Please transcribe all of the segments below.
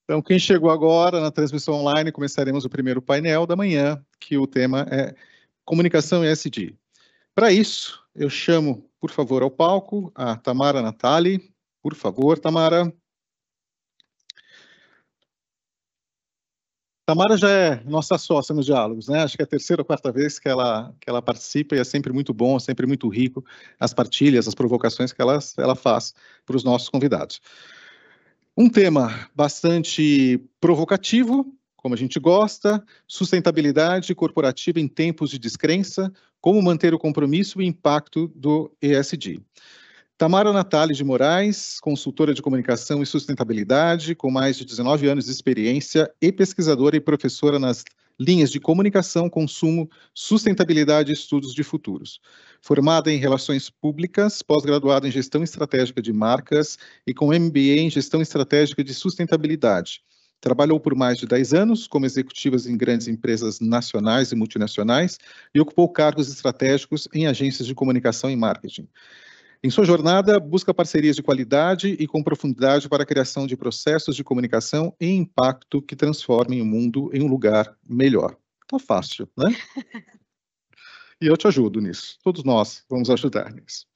Então, quem chegou agora na transmissão online, começaremos o primeiro painel da manhã, que o tema é Comunicação e ESG. Para isso, eu chamo, por favor, ao palco a Tamara Natali. Por favor, Tamara. Tamara já é nossa sócia nos diálogos, né? Acho que é a terceira ou quarta vez que ela participa e é sempre muito bom, sempre muito rico as partilhas, as provocações que ela faz para os nossos convidados. Um tema bastante provocativo, como a gente gosta, sustentabilidade corporativa em tempos de descrença, como manter o compromisso e impacto do ESG. Tamara Natali de Moraes, consultora de comunicação e sustentabilidade, com mais de 19 anos de experiência e pesquisadora e professora nas linhas de comunicação, consumo, sustentabilidade e estudos de futuros. Formada em Relações Públicas, pós-graduada em Gestão Estratégica de Marcas e com MBA em Gestão Estratégica de Sustentabilidade. Trabalhou por mais de 10 anos como executiva em grandes empresas nacionais e multinacionais e ocupou cargos estratégicos em agências de comunicação e marketing. Em sua jornada, busca parcerias de qualidade e com profundidade para a criação de processos de comunicação e impacto que transformem o mundo em um lugar melhor. Tá fácil, né? E eu te ajudo nisso. Todos nós vamos ajudar nisso.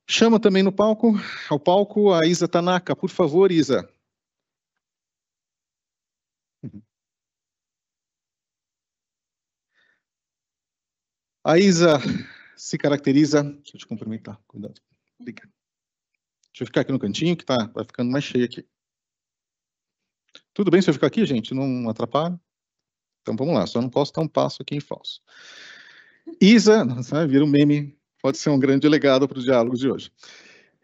Chama também ao palco a Isa Tanaka. Por favor, Isa. A Isa se caracteriza... Deixa eu te cumprimentar, cuidado. Obrigado. Deixa eu ficar aqui no cantinho, que vai ficando mais cheio aqui. Tudo bem se eu ficar aqui, gente? Não atrapalha? Então vamos lá, só não posso dar um passo aqui em falso. Isa, vira um meme, pode ser um grande legado para os diálogos de hoje.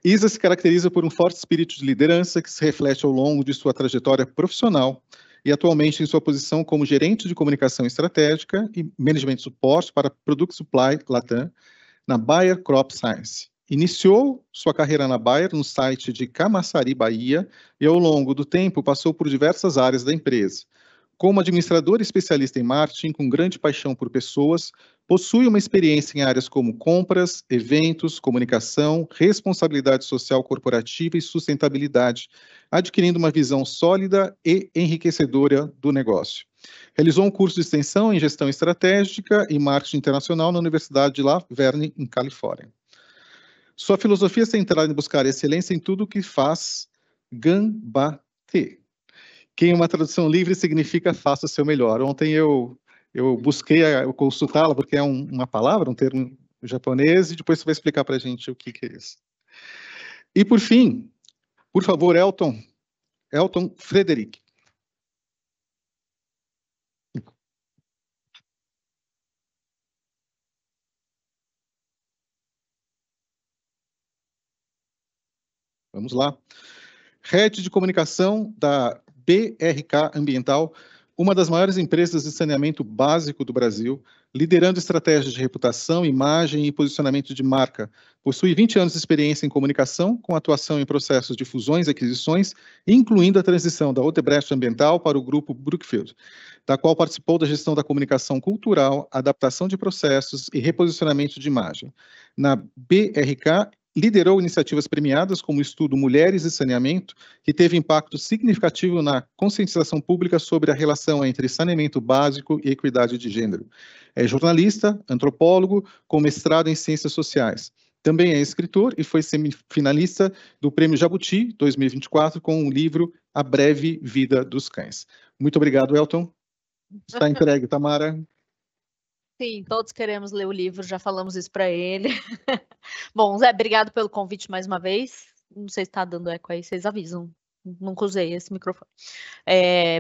Isa se caracteriza por um forte espírito de liderança que se reflete ao longo de sua trajetória profissional e atualmente em sua posição como gerente de comunicação estratégica e management de suporte para Product Supply Latam na Bayer Crop Science. Iniciou sua carreira na Bayer no site de Camaçari, Bahia, e ao longo do tempo passou por diversas áreas da empresa. Como administrador especialista em marketing, com grande paixão por pessoas, possui uma experiência em áreas como compras, eventos, comunicação, responsabilidade social corporativa e sustentabilidade, adquirindo uma visão sólida e enriquecedora do negócio. Realizou um curso de extensão em gestão estratégica e marketing internacional na Universidade de La Verne, em Califórnia. Sua filosofia centrada em buscar excelência em tudo o que faz, Gambate, que em uma tradução livre significa faça o seu melhor. Ontem eu busquei consultá-la, porque é uma palavra, um termo japonês, e depois você vai explicar para a gente o que é isso. E por fim, por favor, Elton Frederic. Vamos lá. Head de comunicação da BRK Ambiental, uma das maiores empresas de saneamento básico do Brasil, liderando estratégias de reputação, imagem e posicionamento de marca. Possui 20 anos de experiência em comunicação, com atuação em processos de fusões e aquisições, incluindo a transição da Odebrecht Ambiental para o grupo Brookfield, da qual participou da gestão da comunicação cultural, adaptação de processos e reposicionamento de imagem. Na BRK, liderou iniciativas premiadas como o estudo Mulheres e Saneamento, que teve impacto significativo na conscientização pública sobre a relação entre saneamento básico e equidade de gênero. É jornalista, antropólogo, com mestrado em Ciências Sociais. Também é escritor e foi semifinalista do Prêmio Jabuti 2024 com o livro A Breve Vida dos Cães. Muito obrigado, Elton. Está entregue, Tamara. Sim, todos queremos ler o livro, já falamos isso para ele. Bom, Zé, obrigado pelo convite mais uma vez. Não sei se está dando eco aí, vocês avisam. Nunca usei esse microfone.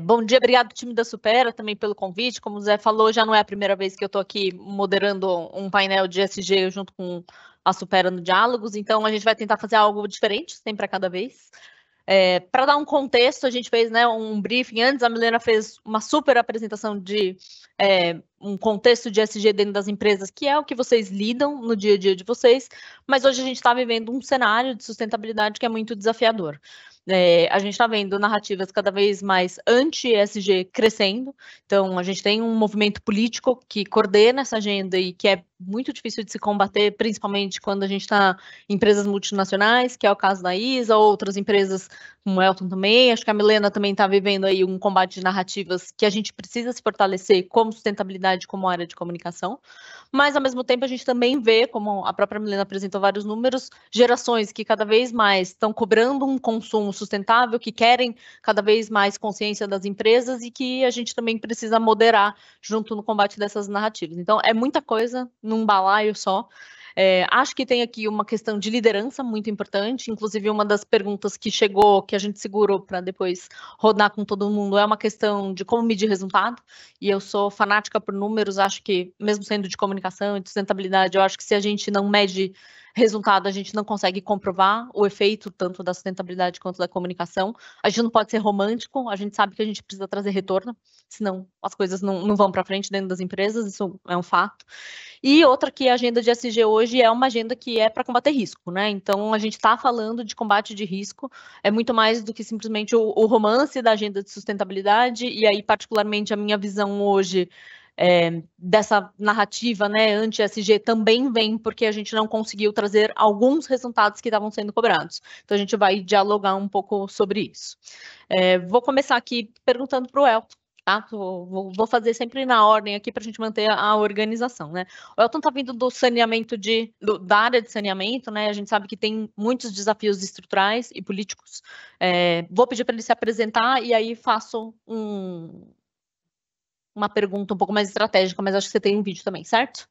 Bom dia, obrigado time da Supera também pelo convite. Como o Zé falou, já não é a primeira vez que eu estou aqui moderando um painel de ESG junto com a Supera no Diálogos, então a gente vai tentar fazer algo diferente, sempre a cada vez. Para dar um contexto, a gente fez, né, um briefing antes, a Milena fez uma super apresentação de um contexto de ESG dentro das empresas, que é o que vocês lidam no dia a dia de vocês, mas hoje a gente está vivendo um cenário de sustentabilidade que é muito desafiador. A gente está vendo narrativas cada vez mais anti-ESG crescendo, então a gente tem um movimento político que coordena essa agenda e que é muito difícil de se combater, principalmente quando a gente está em empresas multinacionais, que é o caso da Isa, outras empresas como o Elton também. Acho que a Milena também está vivendo aí um combate de narrativas que a gente precisa se fortalecer como sustentabilidade, como área de comunicação. Mas, ao mesmo tempo, a gente também vê, como a própria Milena apresentou vários números, gerações que cada vez mais estão cobrando um consumo sustentável, que querem cada vez mais consciência das empresas e que a gente também precisa moderar junto no combate dessas narrativas. Então, é muita coisa num balaio só. Acho que tem aqui uma questão de liderança muito importante, inclusive uma das perguntas que chegou, que a gente segurou para depois rodar com todo mundo, é uma questão de como medir resultado, e eu sou fanática por números, acho que, mesmo sendo de comunicação e de sustentabilidade, eu acho que se a gente não mede resultado, a gente não consegue comprovar o efeito tanto da sustentabilidade quanto da comunicação. A gente não pode ser romântico, a gente sabe que a gente precisa trazer retorno, senão as coisas não vão para frente dentro das empresas, isso é um fato. E outra que a agenda de ESG hoje é uma agenda que é para combater risco, né? Então, a gente está falando de combate de risco, é muito mais do que simplesmente o romance da agenda de sustentabilidade, e aí, particularmente, a minha visão hoje dessa narrativa, né, anti-ESG também vem porque a gente não conseguiu trazer alguns resultados que estavam sendo cobrados. Então, a gente vai dialogar um pouco sobre isso. Vou começar aqui perguntando para o Elton. Tá? Vou fazer sempre na ordem aqui para a gente manter a organização, né? O Elton está vindo do saneamento da área de saneamento, né? A gente sabe que tem muitos desafios estruturais e políticos. Vou pedir para ele se apresentar e aí faço uma pergunta um pouco mais estratégica, mas acho que você tem um vídeo também, certo?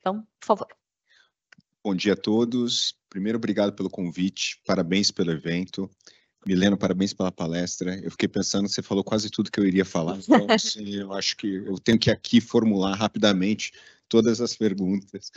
Então, por favor. Bom dia a todos. Primeiro, obrigado pelo convite, parabéns pelo evento. Milena, parabéns pela palestra. Eu fiquei pensando, você falou quase tudo que eu iria falar, então assim, eu acho que eu tenho que aqui formular rapidamente todas as perguntas.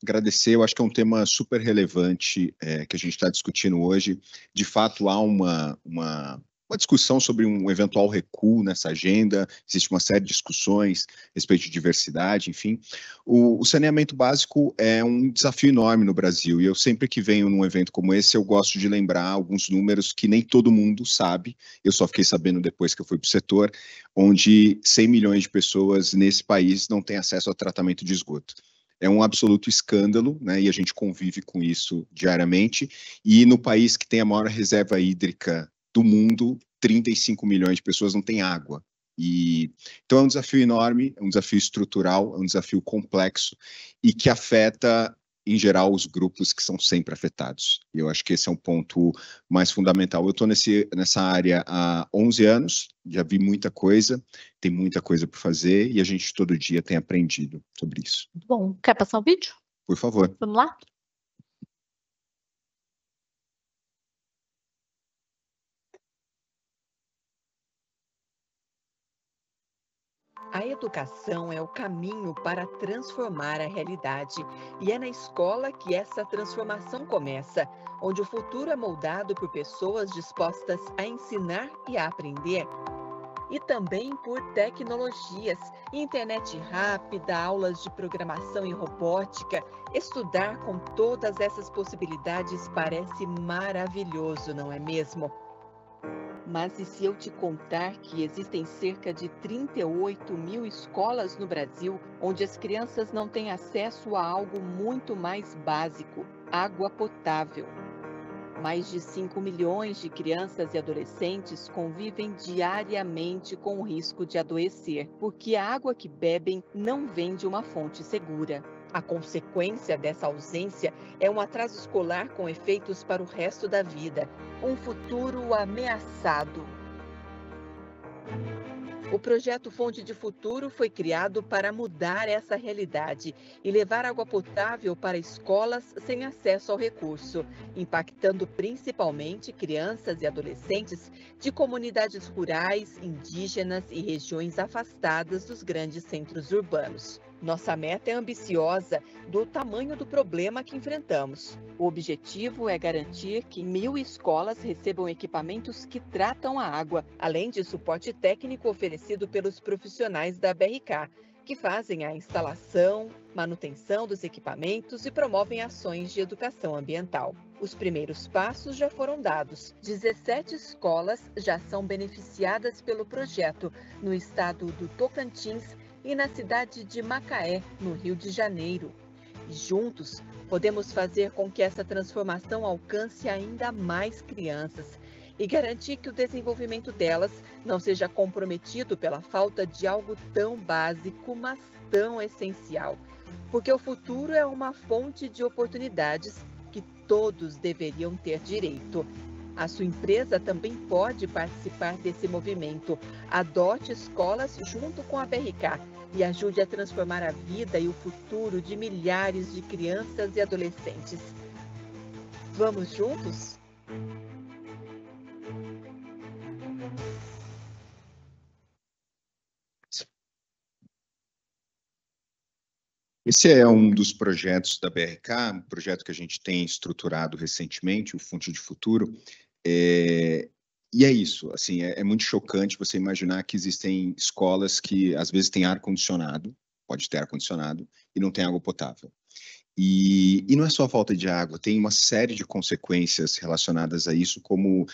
Agradecer, eu acho que é um tema super relevante que a gente está discutindo hoje. De fato, há uma discussão sobre um eventual recuo nessa agenda, existe uma série de discussões a respeito de diversidade, enfim. O saneamento básico é um desafio enorme no Brasil, e eu sempre que venho num evento como esse, eu gosto de lembrar alguns números que nem todo mundo sabe, eu só fiquei sabendo depois que eu fui para o setor, onde 100 milhões de pessoas nesse país não têm acesso ao tratamento de esgoto. É um absoluto escândalo, né, e a gente convive com isso diariamente, e no país que tem a maior reserva hídrica do mundo, 35 milhões de pessoas não têm água. Então é um desafio enorme, é um desafio estrutural, é um desafio complexo e que afeta, em geral, os grupos que são sempre afetados. E eu acho que esse é um ponto mais fundamental. Eu estou nessa área há 11 anos, já vi muita coisa, tem muita coisa para fazer e a gente todo dia tem aprendido sobre isso. Bom, quer passar o vídeo? Por favor. Vamos lá? A educação é o caminho para transformar a realidade e é na escola que essa transformação começa, onde o futuro é moldado por pessoas dispostas a ensinar e a aprender. E também por tecnologias, internet rápida, aulas de programação e robótica. Estudar com todas essas possibilidades parece maravilhoso, não é mesmo? Mas e se eu te contar que existem cerca de 38 mil escolas no Brasil onde as crianças não têm acesso a algo muito mais básico, água potável? Mais de 5 milhões de crianças e adolescentes convivem diariamente com o risco de adoecer, porque a água que bebem não vem de uma fonte segura. A consequência dessa ausência é um atraso escolar com efeitos para o resto da vida, um futuro ameaçado. O projeto Fonte de Futuro foi criado para mudar essa realidade e levar água potável para escolas sem acesso ao recurso, impactando principalmente crianças e adolescentes de comunidades rurais, indígenas e regiões afastadas dos grandes centros urbanos. Nossa meta é ambiciosa do tamanho do problema que enfrentamos. O objetivo é garantir que 1.000 escolas recebam equipamentos que tratam a água, além de suporte técnico oferecido pelos profissionais da BRK, que fazem a instalação, manutenção dos equipamentos e promovem ações de educação ambiental. Os primeiros passos já foram dados. 17 escolas já são beneficiadas pelo projeto no estado do Tocantins, e na cidade de Macaé, no Rio de Janeiro. E juntos, podemos fazer com que essa transformação alcance ainda mais crianças e garantir que o desenvolvimento delas não seja comprometido pela falta de algo tão básico, mas tão essencial. Porque o futuro é uma fonte de oportunidades que todos deveriam ter direito. A sua empresa também pode participar desse movimento. Adote escolas junto com a BRK e ajude a transformar a vida e o futuro de milhares de crianças e adolescentes. Vamos juntos? Esse é um dos projetos da BRK, um projeto que a gente tem estruturado recentemente, o Fonte de Futuro. E é isso, assim, é muito chocante você imaginar que existem escolas que às vezes têm ar-condicionado, pode ter ar-condicionado, e não tem água potável. E não é só a falta de água, tem uma série de consequências relacionadas a isso, como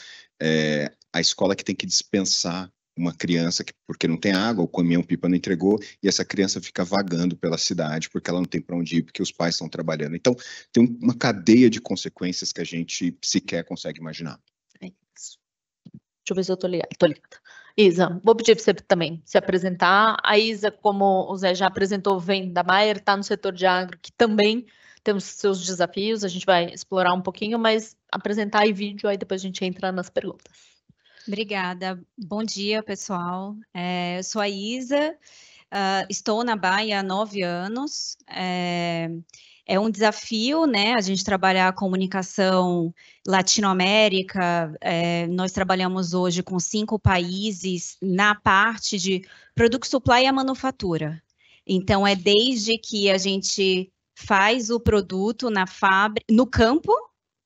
a escola que tem que dispensar uma criança porque não tem água, o caminhão-pipa não entregou, e essa criança fica vagando pela cidade porque ela não tem para onde ir, porque os pais estão trabalhando. Então, tem uma cadeia de consequências que a gente sequer consegue imaginar. É isso. Deixa eu ver se eu tô ligada. Isa, vou pedir para você também se apresentar. A Isa, como o Zé já apresentou, vem da Bayer, está no setor de agro, que também temos seus desafios, a gente vai explorar um pouquinho, mas apresentar em vídeo, aí depois a gente entra nas perguntas. Obrigada. Bom dia, pessoal. Eu sou a Isa, estou na Bayer há 9 anos. É um desafio, né, a gente trabalhar a comunicação Latinoamérica. Nós trabalhamos hoje com 5 países na parte de product supply e manufatura. Então, é desde que a gente faz o produto no campo,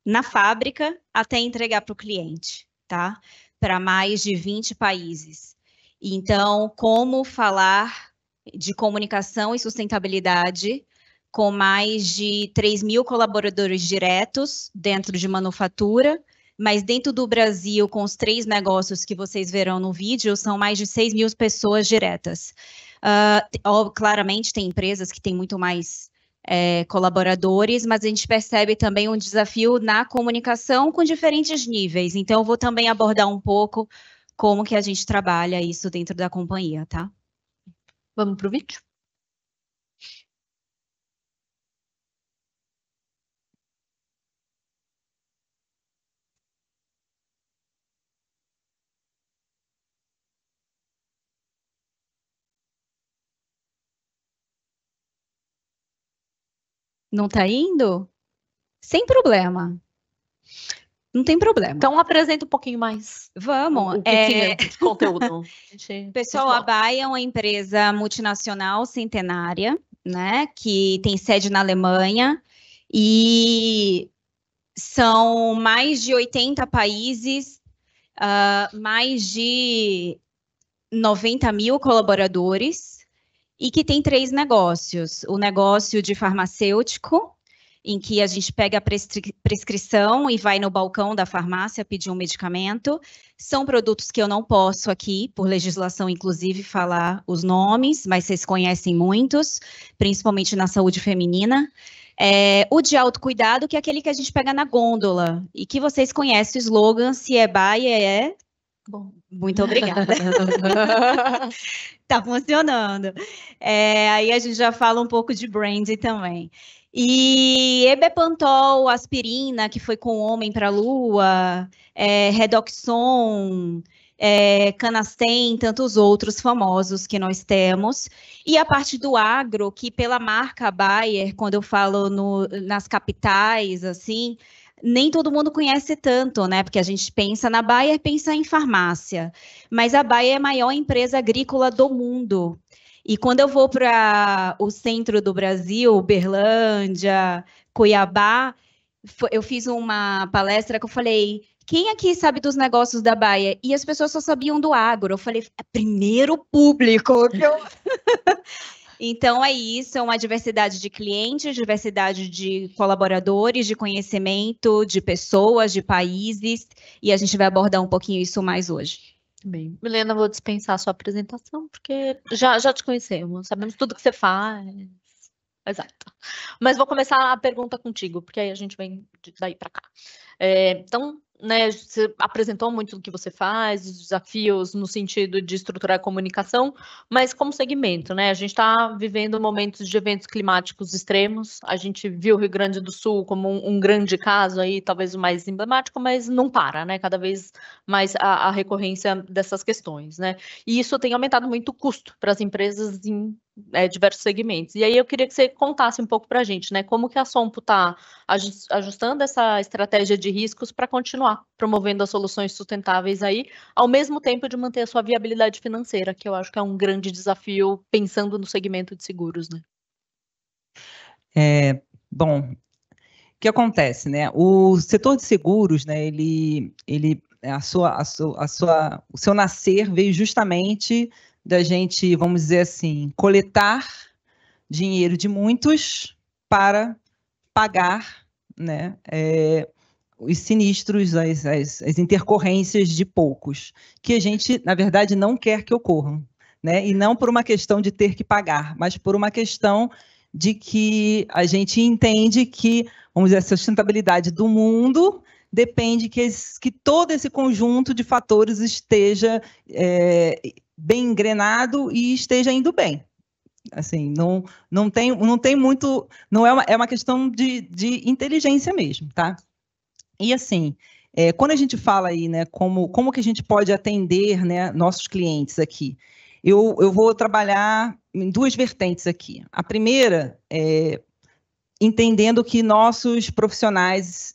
na fábrica, até entregar para o cliente, tá? Para mais de 20 países. Então, como falar de comunicação e sustentabilidade com mais de 3.000 colaboradores diretos dentro de manufatura, mas dentro do Brasil, com os 3 negócios que vocês verão no vídeo, são mais de 6.000 pessoas diretas. Claramente, tem empresas que têm muito mais colaboradores, mas a gente percebe também um desafio na comunicação com diferentes níveis. Então, eu vou também abordar um pouco como que a gente trabalha isso dentro da companhia, tá? Vamos para o vídeo? Não está indo? Sem problema. Não tem problema. Então, apresenta um pouquinho mais. Vamos. O que tinha de conteúdo. Pessoal, a Bayer é uma empresa multinacional centenária, né, que tem sede na Alemanha, e são mais de 80 países, mais de 90.000 colaboradores, e que tem 3 negócios. O negócio de farmacêutico, em que a gente pega a prescrição e vai no balcão da farmácia pedir um medicamento. São produtos que eu não posso aqui, por legislação, inclusive, falar os nomes, mas vocês conhecem muitos, principalmente na saúde feminina. O de autocuidado, que é aquele que a gente pega na gôndola, e que vocês conhecem o slogan, se é Bayer, Bom, muito obrigada. Tá funcionando. Aí a gente já fala um pouco de branding também. E Ebepantol, aspirina, que foi com o homem para a lua, Redoxon, Canastem, tantos outros famosos que nós temos. E a parte do agro, que pela marca Bayer, quando eu falo nas capitais, assim, nem todo mundo conhece tanto, né? Porque a gente pensa na Bayer, pensa em farmácia. Mas a Bayer é a maior empresa agrícola do mundo. E quando eu vou para o centro do Brasil, Uberlândia, Cuiabá, eu fiz uma palestra que eu falei, quem aqui sabe dos negócios da Bayer? E as pessoas só sabiam do agro. Eu falei, primeiro público. Então, é isso, é uma diversidade de clientes, diversidade de colaboradores, de conhecimento, de pessoas, de países, e a gente vai abordar um pouquinho isso mais hoje. Bem, Milena, vou dispensar a sua apresentação, porque já te conhecemos, sabemos tudo que você faz. Exato. Mas vou começar a pergunta contigo, porque aí a gente vem daí para cá. Então, né, você apresentou muito do que você faz, os desafios no sentido de estruturar a comunicação, mas como segmento, né? A gente está vivendo momentos de eventos climáticos extremos, a gente viu o Rio Grande do Sul como um grande caso aí, talvez o mais emblemático, mas não para, né? Cada vez mais a recorrência dessas questões, né? E isso tem aumentado muito o custo para as empresas em diversos segmentos. E aí eu queria que você contasse um pouco para a gente, né? Como que a Sompo está ajustando essa estratégia de riscos para continuar promovendo as soluções sustentáveis aí, ao mesmo tempo de manter a sua viabilidade financeira, que eu acho que é um grande desafio pensando no segmento de seguros, né? Bom, o que acontece, né? O setor de seguros, né? O seu nascer veio justamente da gente, vamos dizer assim, coletar dinheiro de muitos para pagar, né, os sinistros, as intercorrências de poucos, que a gente, na verdade, não quer que ocorram, né? E não por uma questão de ter que pagar, mas por uma questão de que a gente entende que, vamos dizer, a sustentabilidade do mundo depende que todo esse conjunto de fatores esteja bem engrenado e esteja indo bem. Assim, não tem muito, não é uma questão de inteligência mesmo, tá? E assim, quando a gente fala aí, né, como que a gente pode atender, né, nossos clientes aqui, eu vou trabalhar em duas vertentes aqui. A primeira é entendendo que nossos profissionais,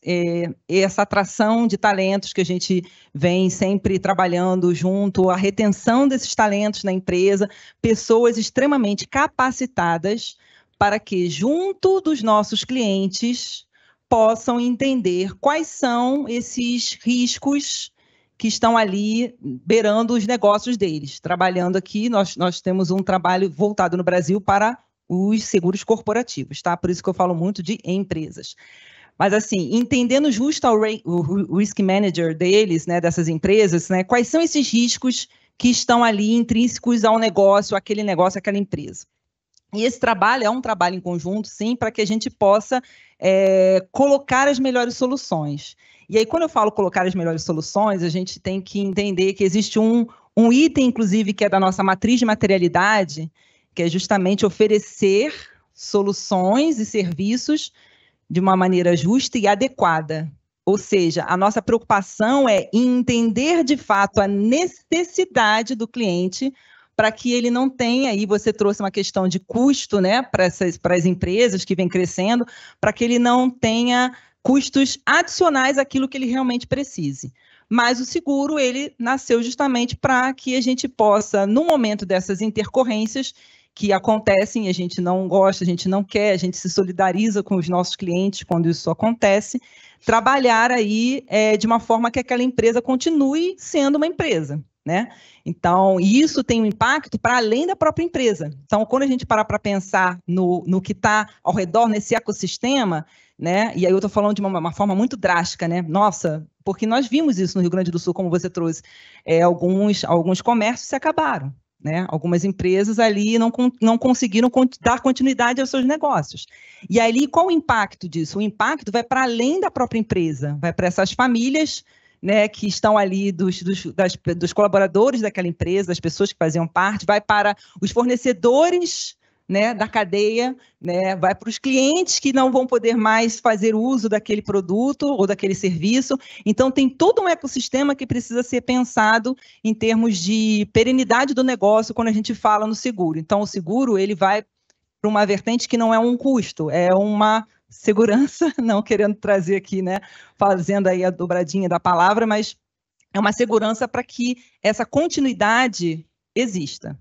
essa atração de talentos que a gente vem sempre trabalhando junto, a retenção desses talentos na empresa, pessoas extremamente capacitadas para que, junto dos nossos clientes, possam entender quais são esses riscos que estão ali beirando os negócios deles. Trabalhando aqui, nós temos um trabalho voltado no Brasil para os seguros corporativos, tá? Por isso que eu falo muito de empresas. Mas, assim, entendendo justo o risk manager deles, né, dessas empresas, né, quais são esses riscos que estão ali intrínsecos ao negócio, aquela empresa. E esse trabalho é um trabalho em conjunto, sim, para que a gente possa colocar as melhores soluções. E aí, quando eu falo colocar as melhores soluções, a gente tem que entender que existe um item, inclusive, que é da nossa matriz de materialidade, que é justamente oferecer soluções e serviços de uma maneira justa e adequada. Ou seja, a nossa preocupação é em entender de fato a necessidade do cliente para que ele não tenha, aí você trouxe uma questão de custo, né, para as empresas que vêm crescendo, para que ele não tenha custos adicionais àquilo que ele realmente precise. Mas o seguro, ele nasceu justamente para que a gente possa, no momento dessas intercorrências, que acontecem, a gente não gosta, a gente não quer, a gente se solidariza com os nossos clientes quando isso acontece, trabalhar aí de uma forma que aquela empresa continue sendo uma empresa, né? Então, isso tem um impacto para além da própria empresa. Então, quando a gente parar para pensar no que está ao redor, nesse ecossistema, né? E aí eu estou falando de uma forma muito drástica, né? Nossa, porque nós vimos isso no Rio Grande do Sul, como você trouxe, alguns comércios se acabaram. Né? Algumas empresas ali não conseguiram dar continuidade aos seus negócios. E ali, qual o impacto disso? O impacto vai para além da própria empresa, vai para essas famílias, né, que estão ali dos colaboradores daquela empresa, das pessoas que faziam parte, vai para os fornecedores, né, da cadeia, né, vai para os clientes que não vão poder mais fazer uso daquele produto ou daquele serviço. Então, tem todo um ecossistema que precisa ser pensado em termos de perenidade do negócio quando a gente fala no seguro. Então, o seguro ele vai para uma vertente que não é um custo, é uma segurança, não querendo trazer aqui, né, fazendo aí a dobradinha da palavra, mas é uma segurança para que essa continuidade exista.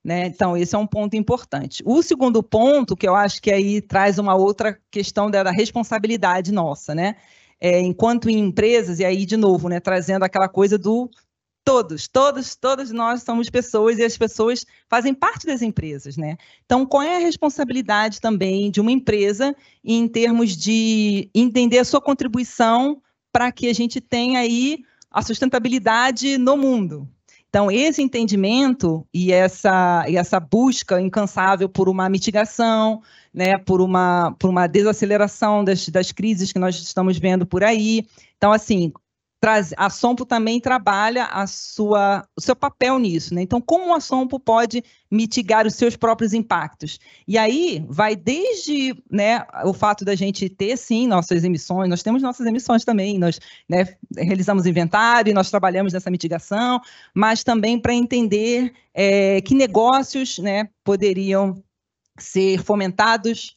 Né? Então, esse é um ponto importante. O segundo ponto, que eu acho que aí traz uma outra questão da responsabilidade nossa, né? Enquanto em empresas, e aí, de novo, né, trazendo aquela coisa do todos nós somos pessoas e as pessoas fazem parte das empresas, né? Então, qual é a responsabilidade também de uma empresa em termos de entender a sua contribuição para que a gente tenha aí a sustentabilidade no mundo? Então, esse entendimento e essa busca incansável por uma mitigação, né, por uma desaceleração das crises que nós estamos vendo por aí. Então, assim, a Sompo também trabalha o seu papel nisso, né? Então, como a Sompo pode mitigar os seus próprios impactos? E aí vai desde, né, o fato da gente ter, sim, nossas emissões, nós temos nossas emissões também, nós, né, realizamos inventário, nós trabalhamos nessa mitigação, mas também para entender que negócios, né, poderiam ser fomentados,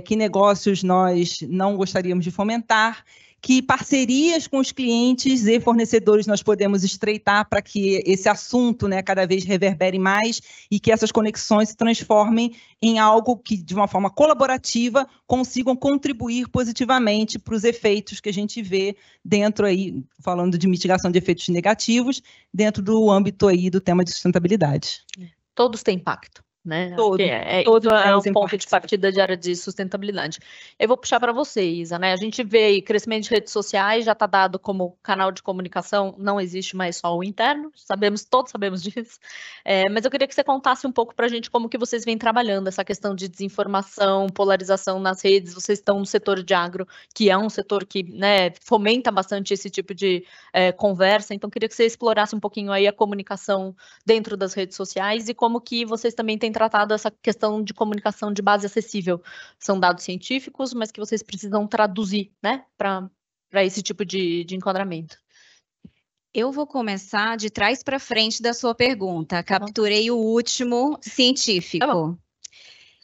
que negócios nós não gostaríamos de fomentar, que parcerias com os clientes e fornecedores nós podemos estreitar para que esse assunto, né, cada vez reverbere mais e que essas conexões se transformem em algo que, de uma forma colaborativa, consigam contribuir positivamente para os efeitos que a gente vê dentro aí, falando de mitigação de efeitos negativos, dentro do âmbito aí do tema de sustentabilidade. Todos têm impacto. Né? Todo É um ponto de partida de área de sustentabilidade. Eu vou puxar para você, Isa, né? A gente vê aí crescimento de redes sociais, já está dado como canal de comunicação, não existe mais só o interno, todos sabemos disso. Mas eu queria que você contasse um pouco para a gente como que vocês vêm trabalhando essa questão de desinformação, polarização nas redes. Vocês estão no setor de agro, que é um setor que, né, fomenta bastante esse tipo de conversa, então queria que você explorasse um pouquinho aí a comunicação dentro das redes sociais e como que vocês também têm tratado essa questão de comunicação de base acessível. São dados científicos, mas que vocês precisam traduzir, né, para esse tipo de enquadramento. Eu vou começar de trás para frente da sua pergunta. Capturei o último científico.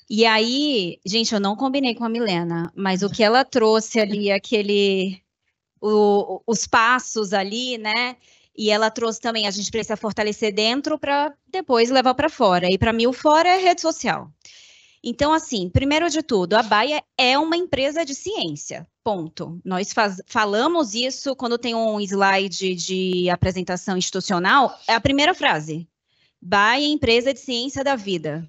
E aí, gente, eu não combinei com a Milena, mas o que ela trouxe ali, os passos ali, né? E ela trouxe também, a gente precisa fortalecer dentro para depois levar para fora. E para mim, o fora é rede social. Então, assim, primeiro de tudo, a Bayer é uma empresa de ciência, ponto. Nós falamos isso quando tem um slide de apresentação institucional, é a primeira frase. Bayer, empresa de ciência da vida.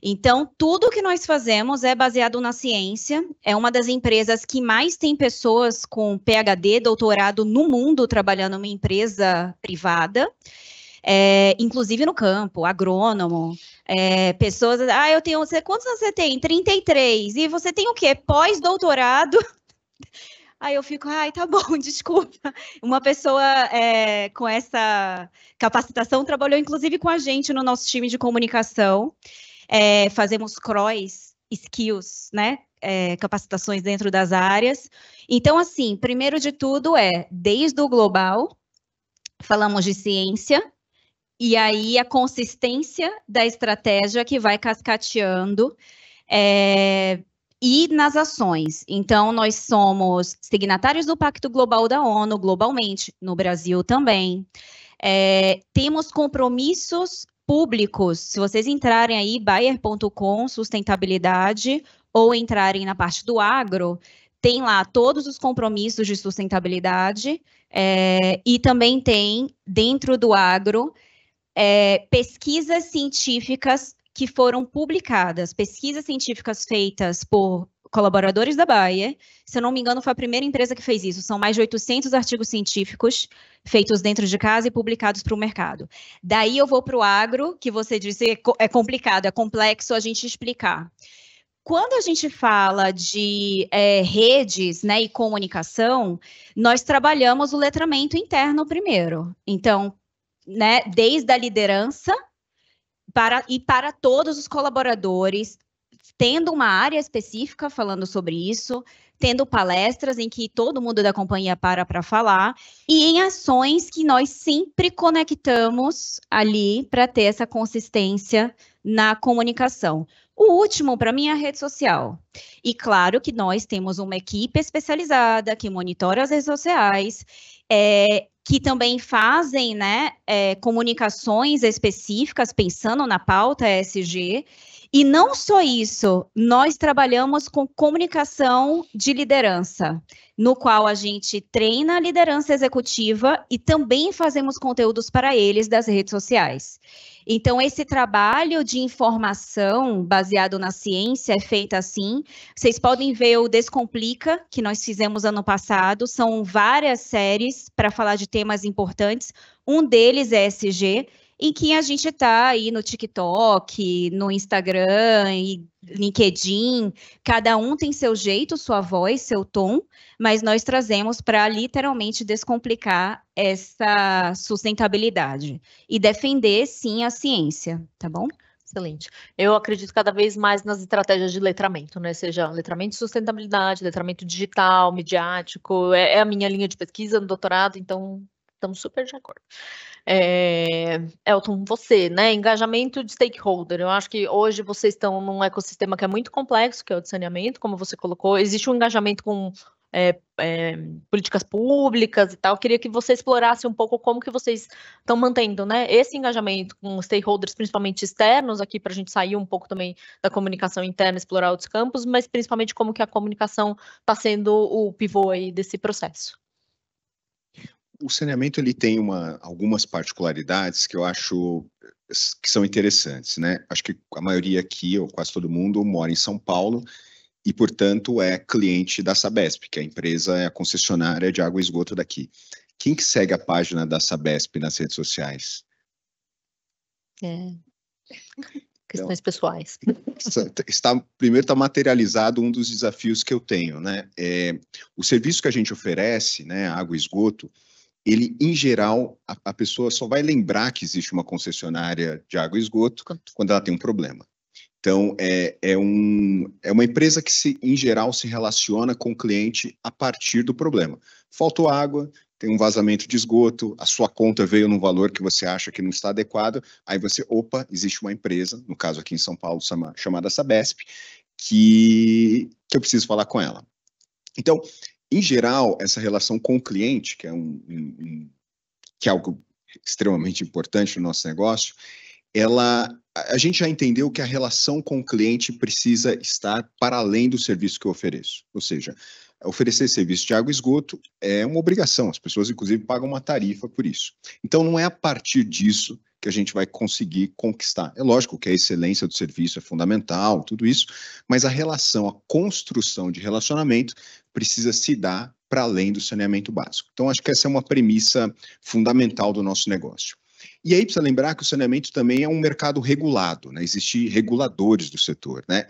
Então, tudo que nós fazemos é baseado na ciência, é uma das empresas que mais tem pessoas com PhD, doutorado no mundo, trabalhando numa empresa privada, inclusive no campo, agrônomo, pessoas, eu tenho, quantos anos você tem? 33, e você tem o quê? Pós-doutorado? Aí eu fico, tá bom, desculpa. Uma pessoa com essa capacitação trabalhou, inclusive, com a gente no nosso time de comunicação. Fazemos cross skills, né? Capacitações dentro das áreas. Então, assim, primeiro de tudo desde o global, falamos de ciência, e aí a consistência da estratégia que vai cascateando e nas ações. Então, nós somos signatários do Pacto Global da ONU, globalmente, no Brasil também. Temos compromissos públicos, se vocês entrarem aí, bayer.com, sustentabilidade, ou entrarem na parte do agro, tem lá todos os compromissos de sustentabilidade, e também tem, dentro do agro, pesquisas científicas que foram publicadas, pesquisas científicas feitas por colaboradores da Bayer, se eu não me engano, foi a primeira empresa que fez isso. São mais de 800 artigos científicos feitos dentro de casa e publicados para o mercado. Daí eu vou para o agro, que você disse é complicado, é complexo a gente explicar. Quando a gente fala de redes, né, e comunicação, nós trabalhamos o letramento interno primeiro. Então, né, desde a liderança para todos os colaboradores, tendo uma área específica falando sobre isso, tendo palestras em que todo mundo da companhia para falar, e em ações que nós sempre conectamos ali para ter essa consistência na comunicação. O último, para mim, é a rede social. E claro que nós temos uma equipe especializada que monitora as redes sociais, que também fazem, né, comunicações específicas, pensando na pauta ESG. E não só isso, nós trabalhamos com comunicação de liderança, no qual a gente treina a liderança executiva e também fazemos conteúdos para eles das redes sociais. Então, esse trabalho de informação baseado na ciência é feito assim. Vocês podem ver o Descomplica, que nós fizemos ano passado, são várias séries reuniões para falar de temas importantes. Um deles é ESG, em que a gente está aí no TikTok, no Instagram e LinkedIn. Cada um tem seu jeito, sua voz, seu tom, mas nós trazemos para literalmente descomplicar essa sustentabilidade e defender, sim, a ciência, tá bom? Excelente. Eu acredito cada vez mais nas estratégias de letramento, né? Seja letramento de sustentabilidade, letramento digital, midiático, é a minha linha de pesquisa no doutorado, então estamos super de acordo. Elton, você, né? Engajamento de stakeholder. Eu acho que hoje vocês estão num ecossistema que é muito complexo, que é o de saneamento, como você colocou. Existe um engajamento com políticas públicas e tal. Eu queria que você explorasse um pouco como que vocês estão mantendo, né, esse engajamento com stakeholders, principalmente externos, aqui para a gente sair um pouco também da comunicação interna, explorar outros campos, mas principalmente como que a comunicação está sendo o pivô aí desse processo. O saneamento ele tem algumas particularidades que eu acho que são interessantes, né? Acho que a maioria aqui, ou quase todo mundo, mora em São Paulo e, portanto, é cliente da Sabesp, que a empresa é a concessionária de água e esgoto daqui. Quem que segue a página da Sabesp nas redes sociais? Questões pessoais. Primeiro está materializado um dos desafios que eu tenho, né? O serviço que a gente oferece, né, água e esgoto, ele, em geral, a pessoa só vai lembrar que existe uma concessionária de água e esgoto quando ela tem um problema. Então, é uma empresa que, em geral, se relaciona com o cliente a partir do problema. Faltou água, tem um vazamento de esgoto, a sua conta veio num valor que você acha que não está adequado, aí você, existe uma empresa, no caso aqui em São Paulo, chamada Sabesp, que eu preciso falar com ela. Então, em geral, essa relação com o cliente, que é algo extremamente importante no nosso negócio, a gente já entendeu que a relação com o cliente precisa estar para além do serviço que eu ofereço. Ou seja, oferecer serviço de água e esgoto é uma obrigação, as pessoas, inclusive, pagam uma tarifa por isso. Então, não é a partir disso que a gente vai conseguir conquistar. É lógico que a excelência do serviço é fundamental, tudo isso, mas a relação, a construção de relacionamento precisa se dar para além do saneamento básico. Então, acho que essa é uma premissa fundamental do nosso negócio. E aí precisa lembrar que o saneamento também é um mercado regulado, né? Existem reguladores do setor, né?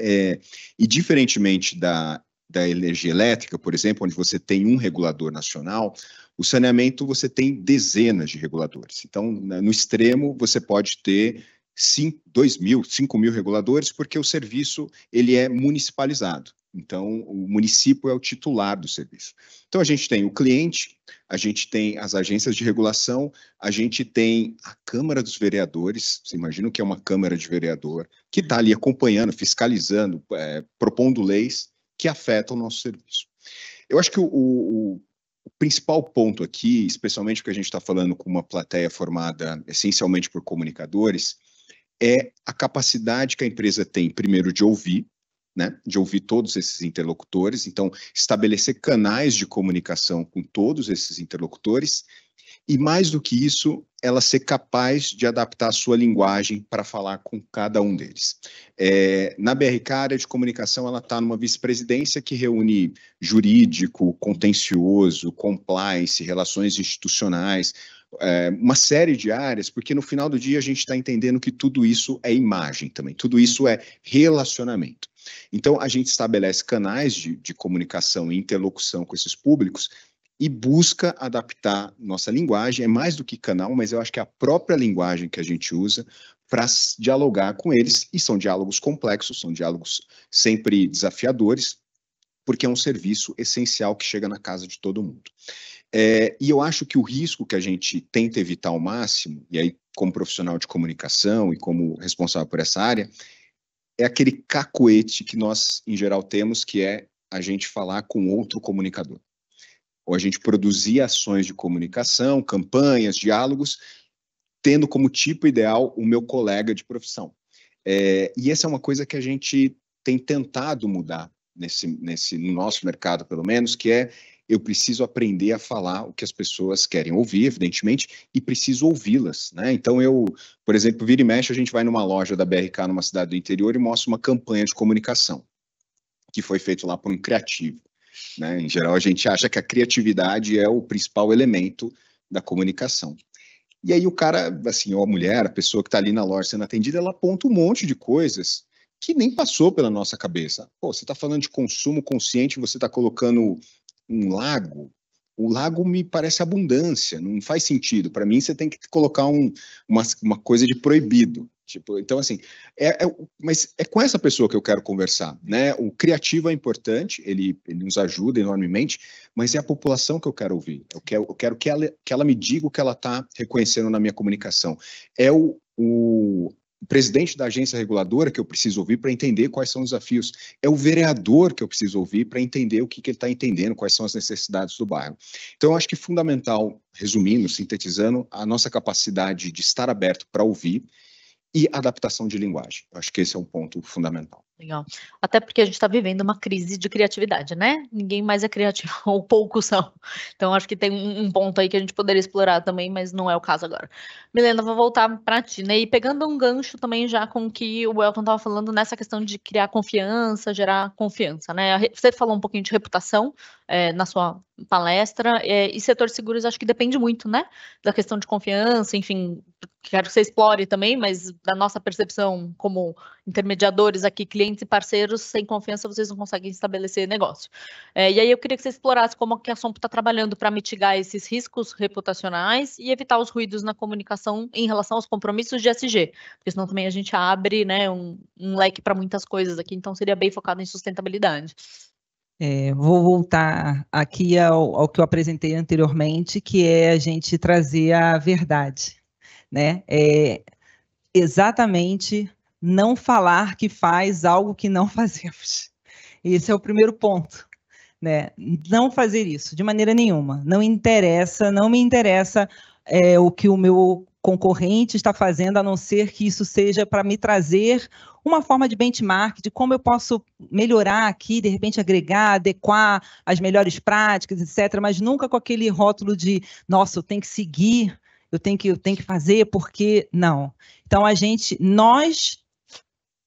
E diferentemente da energia elétrica, por exemplo, onde você tem um regulador nacional, o saneamento você tem dezenas de reguladores. Então, no extremo, você pode ter 2.000, 5.000 reguladores, porque o serviço ele é municipalizado. Então, o município é o titular do serviço. Então, a gente tem o cliente, a gente tem as agências de regulação, a gente tem a Câmara dos Vereadores, você imagina o que é uma Câmara de Vereador, que está ali acompanhando, fiscalizando, propondo leis que afetam o nosso serviço. Eu acho que o principal ponto aqui, especialmente porque a gente está falando com uma plateia formada essencialmente por comunicadores, é a capacidade que a empresa tem, primeiro, de ouvir, né, de ouvir todos esses interlocutores, então estabelecer canais de comunicação com todos esses interlocutores e, mais do que isso, ela ser capaz de adaptar a sua linguagem para falar com cada um deles. Na BRK, a área de comunicação, ela está numa vice-presidência que reúne jurídico, contencioso, compliance, relações institucionais, uma série de áreas, porque no final do dia a gente está entendendo que tudo isso é imagem também, tudo isso é relacionamento. Então, a gente estabelece canais de comunicação e interlocução com esses públicos e busca adaptar nossa linguagem, é mais do que canal, mas eu acho que é a própria linguagem que a gente usa para dialogar com eles, e são diálogos complexos, são diálogos sempre desafiadores, porque é um serviço essencial que chega na casa de todo mundo. E eu acho que o risco que a gente tenta evitar ao máximo, e aí como profissional de comunicação e como responsável por essa área, é aquele cacoete que nós, em geral, temos, que é a gente falar com outro comunicador. Ou a gente produzir ações de comunicação, campanhas, diálogos, tendo como tipo ideal o meu colega de profissão. E essa é uma coisa que a gente tem tentado mudar no nosso mercado, pelo menos, que é eu preciso aprender a falar o que as pessoas querem ouvir, evidentemente, e preciso ouvi-las, né? Então por exemplo, vira e mexe, a gente vai numa loja da BRK numa cidade do interior e mostra uma campanha de comunicação que foi feita lá por um criativo. né? Em geral, a gente acha que a criatividade é o principal elemento da comunicação. E aí o cara, assim, ou a mulher, a pessoa que está ali na loja sendo atendida, ela aponta um monte de coisas que nem passou pela nossa cabeça. Pô, você está falando de consumo consciente, você está colocando um lago. O lago me parece abundância, não faz sentido. Para mim, você tem que colocar uma coisa de proibido. Tipo, então, assim, mas é com essa pessoa que eu quero conversar, né? O criativo é importante, ele nos ajuda enormemente, mas é a população que eu quero ouvir. Eu quero que ela me diga o que ela está reconhecendo na minha comunicação. É o presidente da agência reguladora que eu preciso ouvir para entender quais são os desafios. É o vereador que eu preciso ouvir para entender o que ele está entendendo, quais são as necessidades do bairro. Então, eu acho que é fundamental, resumindo, sintetizando, a nossa capacidade de estar aberto para ouvir e adaptação de linguagem. Eu acho que esse é um ponto fundamental. Legal. Até porque a gente está vivendo uma crise de criatividade, né? Ninguém mais é criativo, ou poucos são. Então, acho que tem um ponto aí que a gente poderia explorar também, mas não é o caso agora. Milena, vou voltar para ti, né? E pegando um gancho também já com o que o Elton estava falando nessa questão de criar confiança, gerar confiança, né? Você falou um pouquinho de reputação na sua palestra, e setor de seguros acho que depende muito, né? Da questão de confiança, enfim, quero que você explore também, mas da nossa percepção como intermediadores aqui, clientes e parceiros, sem confiança vocês não conseguem estabelecer negócio. E aí eu queria que você explorasse como que a Sompo está trabalhando para mitigar esses riscos reputacionais e evitar os ruídos na comunicação em relação aos compromissos de ESG, porque senão também a gente abre, né, um leque para muitas coisas aqui, então seria bem focado em sustentabilidade. Vou voltar aqui ao que eu apresentei anteriormente, que é a gente trazer a verdade, né? Exatamente não falar que faz algo que não fazemos. Esse é o primeiro ponto, né? Não fazer isso de maneira nenhuma. Não me interessa o que o meu concorrente está fazendo, a não ser que isso seja para me trazer uma forma de benchmark, de como eu posso melhorar aqui, de repente agregar, adequar as melhores práticas, etc., mas nunca com aquele rótulo de, nossa, eu tenho que seguir, eu tenho que fazer, porque não. Então, nós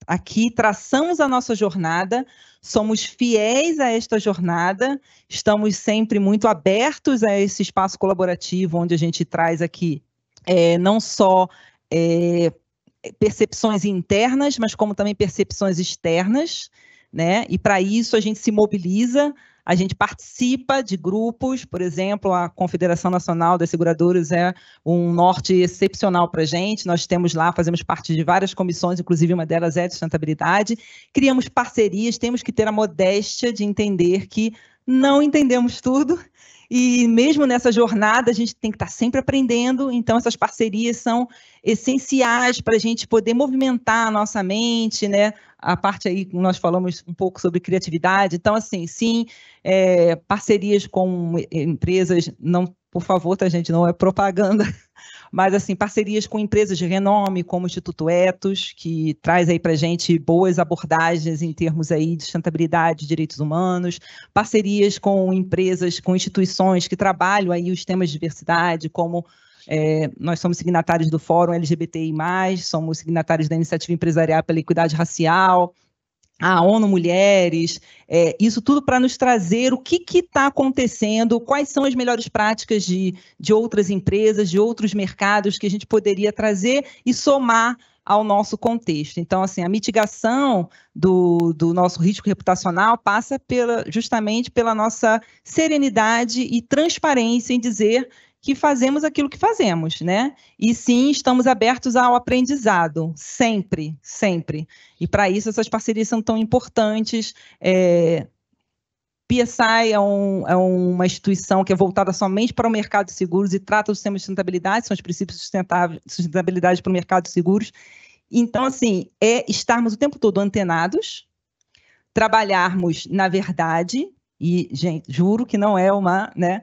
aqui traçamos a nossa jornada, somos fiéis a esta jornada, estamos sempre muito abertos a esse espaço colaborativo, onde a gente traz aqui não só percepções internas, mas como também percepções externas, né? E para isso a gente se mobiliza, a gente participa de grupos, por exemplo, a Confederação Nacional das Seguradoras é um norte excepcional para a gente, nós temos lá, fazemos parte de várias comissões, inclusive uma delas é de sustentabilidade, criamos parcerias, temos que ter a modéstia de entender que não entendemos tudo, e mesmo nessa jornada a gente tem que estar sempre aprendendo, então essas parcerias são essenciais para a gente poder movimentar a nossa mente, né? A parte aí que nós falamos um pouco sobre criatividade, então assim, sim, parcerias com empresas, não, por favor, tá gente, não é propaganda, mas assim, parcerias com empresas de renome, como o Instituto Ethos, que traz aí para a gente boas abordagens em termos aí de sustentabilidade de direitos humanos, parcerias com empresas, com instituições que trabalham aí os temas de diversidade, como nós somos signatários do Fórum LGBTI+, somos signatários da Iniciativa Empresarial pela Equidade Racial, a ONU Mulheres, isso tudo para nos trazer o que está acontecendo, quais são as melhores práticas de outras empresas, de outros mercados que a gente poderia trazer e somar ao nosso contexto. Então, assim, a mitigação do nosso risco reputacional passa justamente pela nossa serenidade e transparência em dizer que fazemos aquilo que fazemos, né? E sim, estamos abertos ao aprendizado, sempre, sempre. E para isso essas parcerias são tão importantes. PSI é uma instituição que é voltada somente para o mercado de seguros e trata os sistemas de sustentabilidade, são os princípios de sustentabilidade para o mercado de seguros. Então, assim, estarmos o tempo todo antenados, trabalharmos na verdade, e, gente, juro que não é uma, né?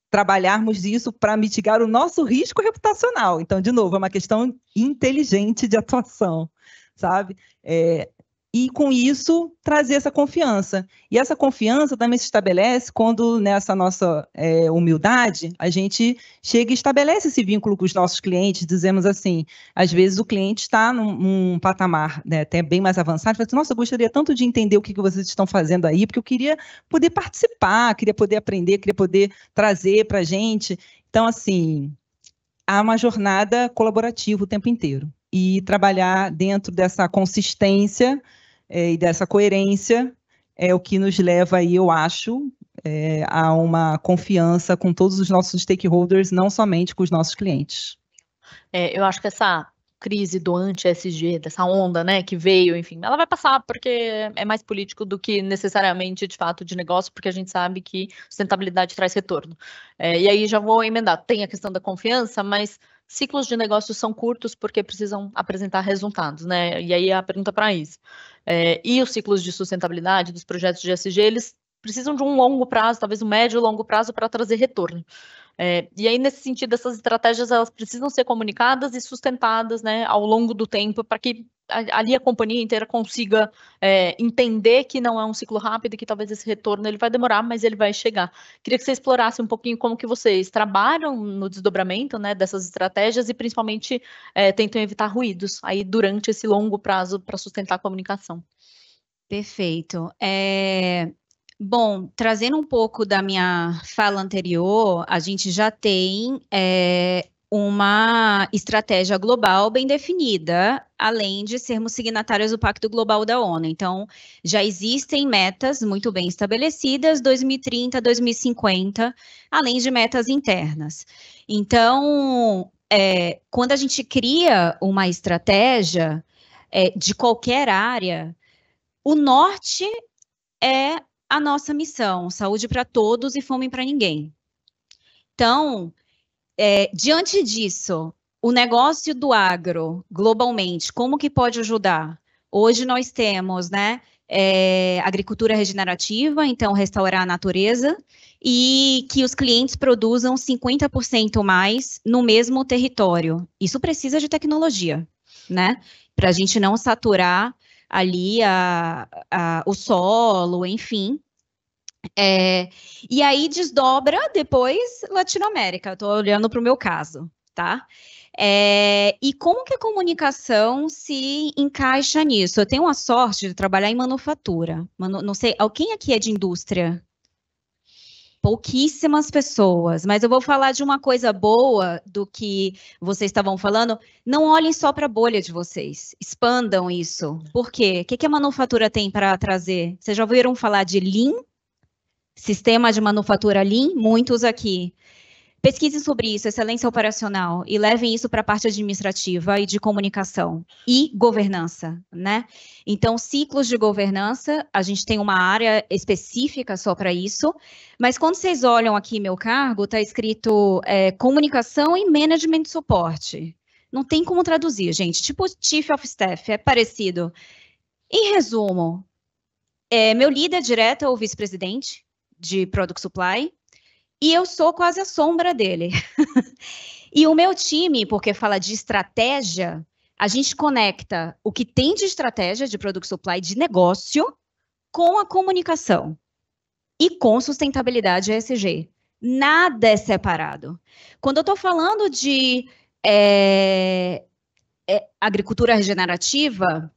Trabalharmos isso para mitigar o nosso risco reputacional. Então, de novo, é uma questão inteligente de atuação, sabe? e, com isso, trazer essa confiança. E essa confiança também se estabelece quando, nessa nossa humildade, a gente chega e estabelece esse vínculo com os nossos clientes, dizemos assim, às vezes o cliente está num patamar, né, até bem mais avançado, fala assim, nossa, eu gostaria tanto de entender o que vocês estão fazendo aí, porque eu queria poder participar, queria poder aprender, queria poder trazer para a gente. Então, assim, há uma jornada colaborativa o tempo inteiro. E trabalhar dentro dessa consistência e dessa coerência é o que nos leva aí, eu acho, a uma confiança com todos os nossos stakeholders, não somente com os nossos clientes. Eu acho que essa crise do anti-ESG, dessa onda, né, que veio, enfim, ela vai passar porque é mais político do que necessariamente, de fato, de negócio, porque a gente sabe que sustentabilidade traz retorno. E aí já vou emendar, tem a questão da confiança, mas ciclos de negócios são curtos porque precisam apresentar resultados, né? E aí a pergunta para isso. E os ciclos de sustentabilidade dos projetos de ESG, eles precisam de um longo prazo, talvez um médio e longo prazo para trazer retorno. E aí, nesse sentido, essas estratégias elas precisam ser comunicadas e sustentadas, né, ao longo do tempo, para que ali a companhia inteira consiga entender que não é um ciclo rápido e que talvez esse retorno ele vai demorar, mas ele vai chegar. Queria que você explorasse um pouquinho como que vocês trabalham no desdobramento, né, dessas estratégias e principalmente tentam evitar ruídos aí durante esse longo prazo para sustentar a comunicação. Perfeito. Bom, trazendo um pouco da minha fala anterior, a gente já tem uma estratégia global bem definida, além de sermos signatários do Pacto Global da ONU. Então, já existem metas muito bem estabelecidas, 2030, 2050, além de metas internas. Então, quando a gente cria uma estratégia de qualquer área, o norte é a nossa missão, saúde para todos e fome para ninguém. Então, diante disso, o negócio do agro, globalmente, como que pode ajudar? Hoje nós temos, né, agricultura regenerativa, então restaurar a natureza, e que os clientes produzam 50% mais no mesmo território. Isso precisa de tecnologia, né, para a gente não saturar ali o solo, enfim. E aí desdobra depois Latinoamérica, estou olhando para o meu caso, tá? E como que a comunicação se encaixa nisso? Eu tenho a sorte de trabalhar em manufatura. Não sei, quem aqui é de indústria? Pouquíssimas pessoas, mas eu vou falar de uma coisa boa do que vocês estavam falando. Não olhem só para a bolha de vocês, expandam isso. Por quê? O que a manufatura tem para trazer? Vocês já ouviram falar de Lean? Sistema de manufatura Lean? Muitos aqui. Pesquisem sobre isso, excelência operacional, e levem isso para a parte administrativa e de comunicação e governança, né? Então, ciclos de governança, a gente tem uma área específica só para isso, mas quando vocês olham aqui meu cargo, está escrito comunicação e management de suporte. Não tem como traduzir, gente, tipo Chief of Staff, é parecido. Em resumo, meu líder direto é o vice-presidente de Product Supply, e eu sou quase a sombra dele. E o meu time, porque fala de estratégia, a gente conecta o que tem de estratégia de Product Supply de negócio com a comunicação e com sustentabilidade ESG. Nada é separado. Quando eu estou falando de agricultura regenerativa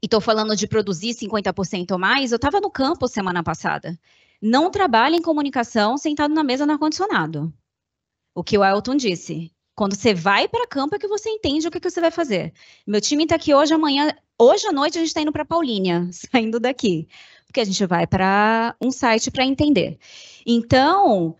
e estou falando de produzir 50% mais, eu estava no campo semana passada. Não trabalhe em comunicação sentado na mesa no ar-condicionado. O que o Elton disse. Quando você vai para campo é que você entende o que você vai fazer. Meu time está aqui hoje, amanhã, hoje à noite a gente está indo para Paulínia, saindo daqui. Porque a gente vai para um site para entender. Então,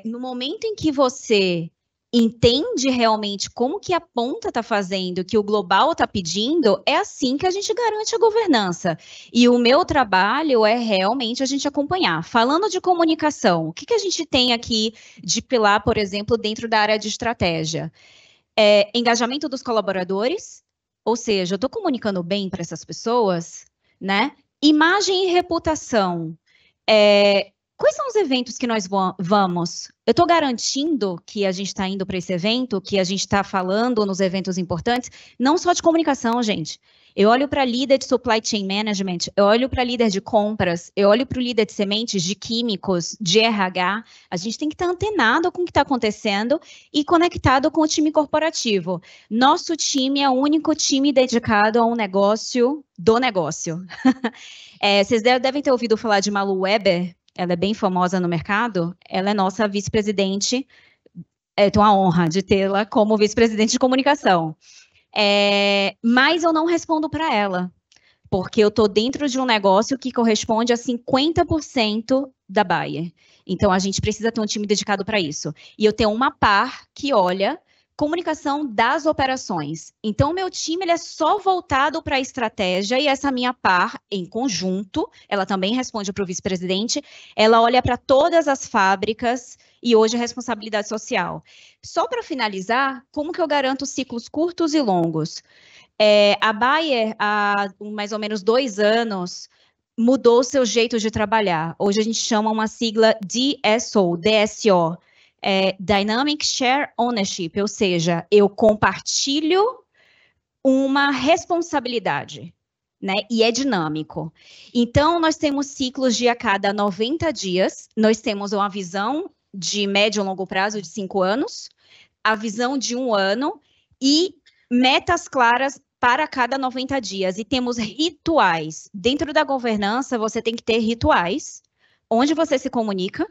no momento em que você entende realmente como que a ponta está fazendo, que o global está pedindo, é assim que a gente garante a governança. E o meu trabalho é realmente a gente acompanhar. Falando de comunicação, o que a gente tem aqui de pilar, por exemplo, dentro da área de estratégia? Engajamento dos colaboradores, ou seja, eu estou comunicando bem para essas pessoas, né? Imagem e reputação. Quais são os eventos que nós vamos? Eu estou garantindo que a gente está indo para esse evento, que a gente está falando nos eventos importantes, não só de comunicação, gente. Eu olho para líder de supply chain management, eu olho para líder de compras, eu olho para o líder de sementes, de químicos, de RH. A gente tem que estar antenado com o que está acontecendo e conectado com o time corporativo. Nosso time é o único time dedicado a um negócio do negócio. Vocês devem ter ouvido falar de Malu Weber, ela é bem famosa no mercado, ela é nossa vice-presidente, tenho a honra de tê-la como vice-presidente de comunicação. Mas eu não respondo para ela, porque eu estou dentro de um negócio que corresponde a 50% da Bayer. Então, a gente precisa ter um time dedicado para isso. E eu tenho uma par que olha comunicação das operações. Então, o meu time ele é só voltado para a estratégia e essa minha par, em conjunto, ela também responde para o vice-presidente, ela olha para todas as fábricas e hoje é responsabilidade social. Só para finalizar, como que eu garanto ciclos curtos e longos? A Bayer, há mais ou menos 2 anos, mudou o seu jeito de trabalhar. Hoje a gente chama uma sigla DSO, Dynamic Share Ownership, ou seja, eu compartilho uma responsabilidade, né? E é dinâmico. Então, nós temos ciclos de a cada 90 dias, nós temos uma visão de médio e longo prazo de 5 anos, a visão de 1 ano e metas claras para cada 90 dias. E temos rituais. Dentro da governança, você tem que ter rituais, onde você se comunica,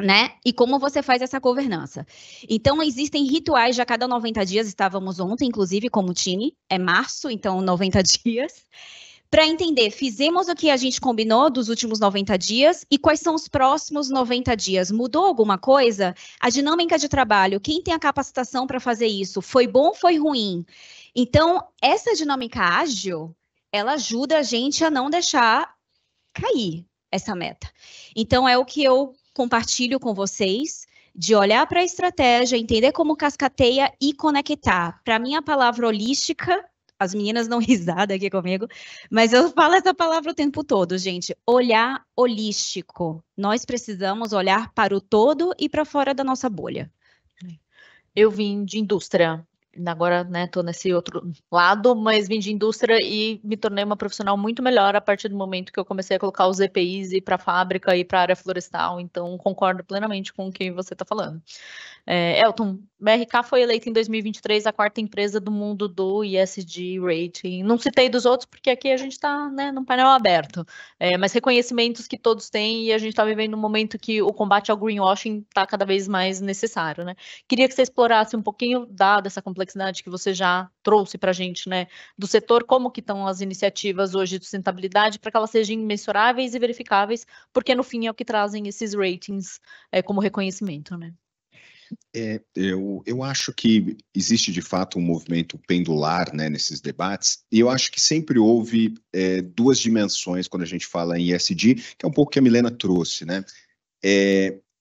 né? E como você faz essa governança. Então, existem rituais de a cada 90 dias, estávamos ontem, inclusive, como time, é março, então 90 dias, para entender, fizemos o que a gente combinou dos últimos 90 dias e quais são os próximos 90 dias. Mudou alguma coisa? A dinâmica de trabalho, quem tem a capacitação para fazer isso? Foi bom ou foi ruim? Então, essa dinâmica ágil, ela ajuda a gente a não deixar cair essa meta. Então, é o que eu compartilho com vocês, de olhar para a estratégia, entender como cascateia e conectar. Para mim, a palavra holística, as meninas dão risada aqui comigo, mas eu falo essa palavra o tempo todo, gente. Olhar holístico. Nós precisamos olhar para o todo e para fora da nossa bolha. Eu vim de indústria. Agora, né, tô nesse outro lado, mas vim de indústria e me tornei uma profissional muito melhor a partir do momento que eu comecei a colocar os EPIs e para a fábrica e para a área florestal, então concordo plenamente com o que você está falando. Elton, BRK foi eleita em 2023 a 4ª empresa do mundo do ESG Rating. Não citei dos outros porque aqui a gente está, né, num painel aberto, mas reconhecimentos que todos têm e a gente está vivendo um momento que o combate ao greenwashing está cada vez mais necessário, né? Queria que você explorasse um pouquinho dessa complexidade que você já trouxe para a gente, né, do setor, como que estão as iniciativas hoje de sustentabilidade para que elas sejam mensuráveis e verificáveis, porque no fim é o que trazem esses ratings como reconhecimento, né? Eu acho que existe de fato um movimento pendular, né, nesses debates, e eu acho que sempre houve 2 dimensões quando a gente fala em ESG, que é um pouco que a Milena trouxe, né?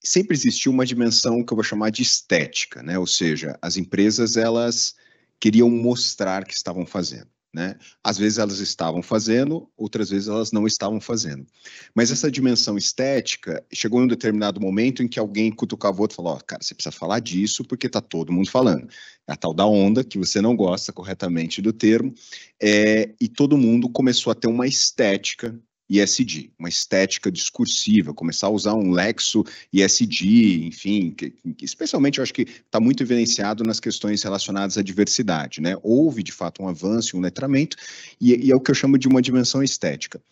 Sempre existiu uma dimensão que eu vou chamar de estética, né? Ou seja, as empresas elas queriam mostrar que estavam fazendo, né? Às vezes elas estavam fazendo, outras vezes elas não estavam fazendo. Mas essa dimensão estética chegou em um determinado momento em que alguém cutucava o outro e falou: cara, você precisa falar disso porque está todo mundo falando. É a tal da onda, que você não gosta corretamente do termo, e todo mundo começou a ter uma estética ESG, uma estética discursiva, começar a usar um lexo ESG, enfim, que especialmente eu acho que está muito evidenciado nas questões relacionadas à diversidade, né? Houve, de fato, um avanço, um letramento, e é o que eu chamo de uma dimensão estética.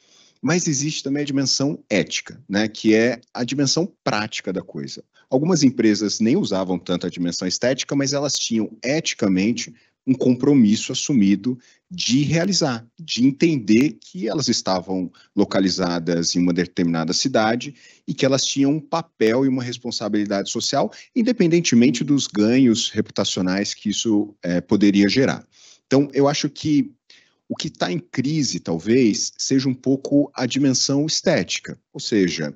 Mas existe também a dimensão ética, né? Que é a dimensão prática da coisa. Algumas empresas nem usavam tanto a dimensão estética, mas elas tinham eticamente um compromisso assumido de realizar, de entender que elas estavam localizadas em uma determinada cidade e que elas tinham um papel e uma responsabilidade social, independentemente dos ganhos reputacionais que isso poderia gerar. Então, eu acho que o que está em crise, talvez, seja um pouco a dimensão estética, ou seja,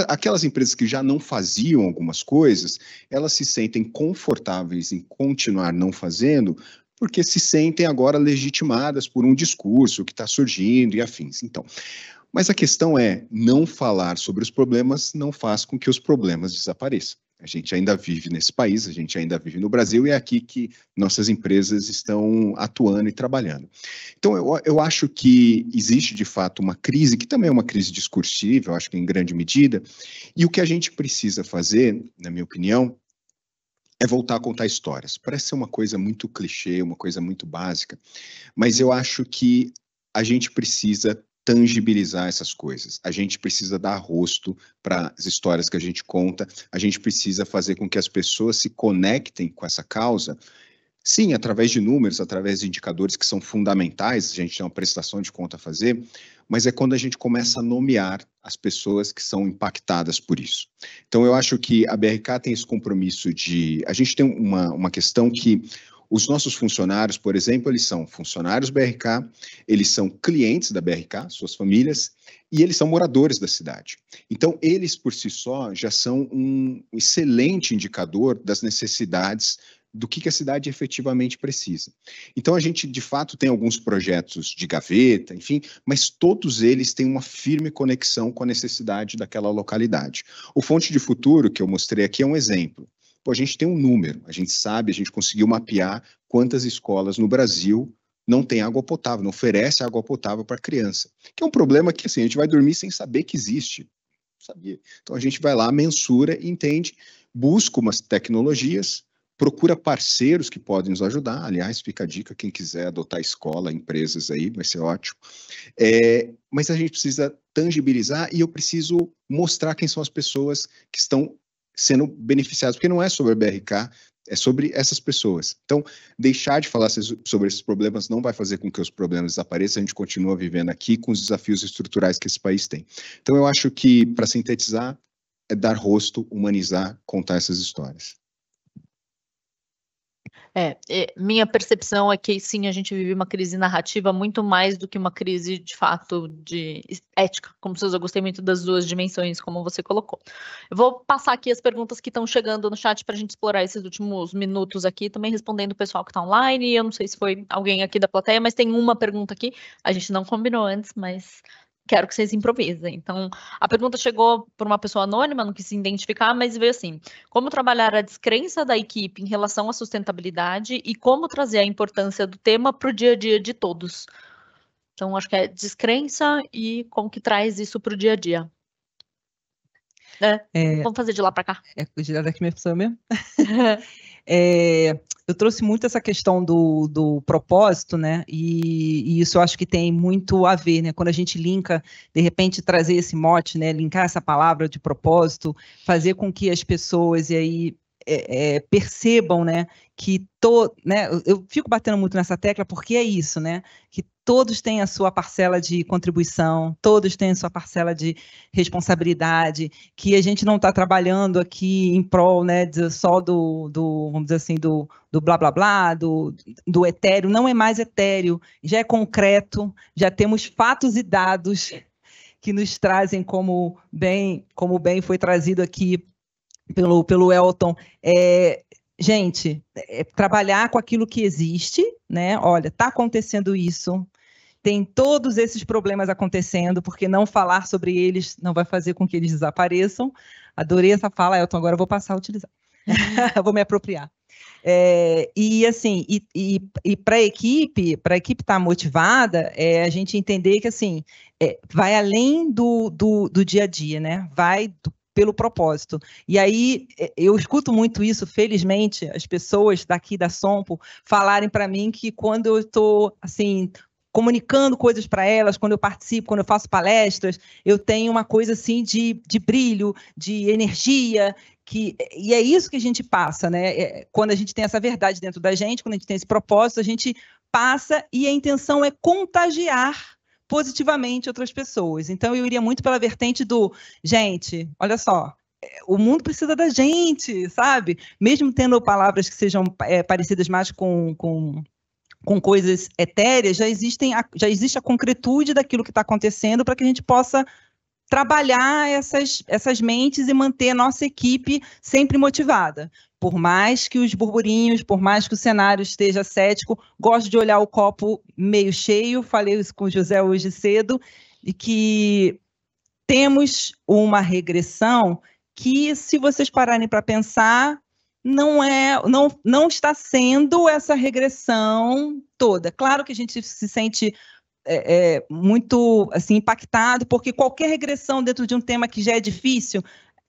aquelas empresas que já não faziam algumas coisas, elas se sentem confortáveis em continuar não fazendo, porque se sentem agora legitimadas por um discurso que está surgindo e afins. Então, mas a questão é, não falar sobre os problemas não faz com que os problemas desapareçam. A gente ainda vive nesse país, a gente ainda vive no Brasil, e é aqui que nossas empresas estão atuando e trabalhando. Então, eu acho que existe, de fato, uma crise, que também é uma crise discursiva, eu acho que em grande medida, e o que a gente precisa fazer, na minha opinião, é voltar a contar histórias. Parece ser uma coisa muito clichê, uma coisa muito básica, mas eu acho que a gente precisa tangibilizar essas coisas. A gente precisa dar rosto para as histórias que a gente conta, a gente precisa fazer com que as pessoas se conectem com essa causa, sim, através de números, através de indicadores que são fundamentais, a gente tem uma prestação de conta a fazer, mas é quando a gente começa a nomear as pessoas que são impactadas por isso. Então, eu acho que a BRK tem esse compromisso de... A gente tem uma questão que os nossos funcionários, por exemplo, eles são funcionários BRK, eles são clientes da BRK, suas famílias, e eles são moradores da cidade. Então, eles, por si só, já são um excelente indicador das necessidades do que a cidade efetivamente precisa. Então, a gente, de fato, tem alguns projetos de gaveta, enfim, mas todos eles têm uma firme conexão com a necessidade daquela localidade. O Fonte de Futuro, que eu mostrei aqui, é um exemplo. Pô, a gente tem um número, a gente sabe, a gente conseguiu mapear quantas escolas no Brasil não tem água potável, não oferece água potável para a criança. Que é um problema que, assim, a gente vai dormir sem saber que existe. Não sabia. Então, a gente vai lá, mensura, entende, busca umas tecnologias, procura parceiros que podem nos ajudar. Aliás, fica a dica, quem quiser adotar escola, empresas aí, vai ser ótimo. Mas a gente precisa tangibilizar e eu preciso mostrar quem são as pessoas que estão sendo beneficiadas, porque não é sobre a BRK, é sobre essas pessoas. Então, deixar de falar sobre esses problemas não vai fazer com que os problemas desapareçam, a gente continua vivendo aqui com os desafios estruturais que esse país tem. Então, eu acho que, para sintetizar, é dar rosto, humanizar, contar essas histórias. Minha percepção é que sim, a gente vive uma crise narrativa muito mais do que uma crise de fato de ética, como eu gostei muito das duas dimensões, como você colocou. Eu vou passar aqui as perguntas que estão chegando no chat para a gente explorar esses últimos minutos aqui, também respondendo o pessoal que está online. Eu não sei se foi alguém aqui da plateia, mas tem uma pergunta aqui, a gente não combinou antes, mas quero que vocês improvisem. Então, a pergunta chegou por uma pessoa anônima, não quis se identificar, mas veio assim: como trabalhar a descrença da equipe em relação à sustentabilidade e como trazer a importância do tema para o dia a dia de todos? Então, acho que é descrença e como que traz isso para o dia a dia. Vamos fazer de lá para cá. De lá daqui minha pessoa mesmo? Eu trouxe muito essa questão do propósito, né? E isso eu acho que tem muito a ver, né? Quando a gente linka, de repente, trazer esse mote, né? Linkar essa palavra de propósito, fazer com que as pessoas e aí percebam, né? Que né? Eu fico batendo muito nessa tecla porque é isso, né? Que todos têm a sua parcela de contribuição, todos têm a sua parcela de responsabilidade, que a gente não está trabalhando aqui em prol, né, só vamos dizer assim, do blá blá blá, do etéreo, não é mais etéreo, já é concreto, já temos fatos e dados que nos trazem como bem foi trazido aqui pelo Elton, gente, trabalhar com aquilo que existe, né? Olha, está acontecendo isso, tem todos esses problemas acontecendo, porque não falar sobre eles não vai fazer com que eles desapareçam. Adorei essa fala, Elton, agora eu vou passar a utilizar. Vou me apropriar. E assim, para a equipe estar motivada, a gente entender que assim, vai além do dia a dia, né? Vai pelo propósito. E aí, eu escuto muito isso, felizmente, as pessoas daqui da Sompo falarem para mim que quando eu estou, assim, comunicando coisas para elas, quando eu participo, quando eu faço palestras, eu tenho uma coisa, assim, de brilho, de energia, e é isso que a gente passa, né? Quando a gente tem essa verdade dentro da gente, quando a gente tem esse propósito, a gente passa e a intenção é contagiar positivamente outras pessoas. Então, eu iria muito pela vertente gente, olha só, o mundo precisa da gente, sabe? Mesmo tendo palavras que sejam parecidas mais com coisas etéreas, já existe a concretude daquilo que está acontecendo para que a gente possa trabalhar essas mentes e manter a nossa equipe sempre motivada. Por mais que os burburinhos, por mais que o cenário esteja cético, gosto de olhar o copo meio cheio, falei isso com o José hoje cedo, e que temos uma regressão que, se vocês pararem para pensar, não está sendo essa regressão toda. Claro que a gente se sente muito assim, impactado, porque qualquer regressão dentro de um tema que já é difícil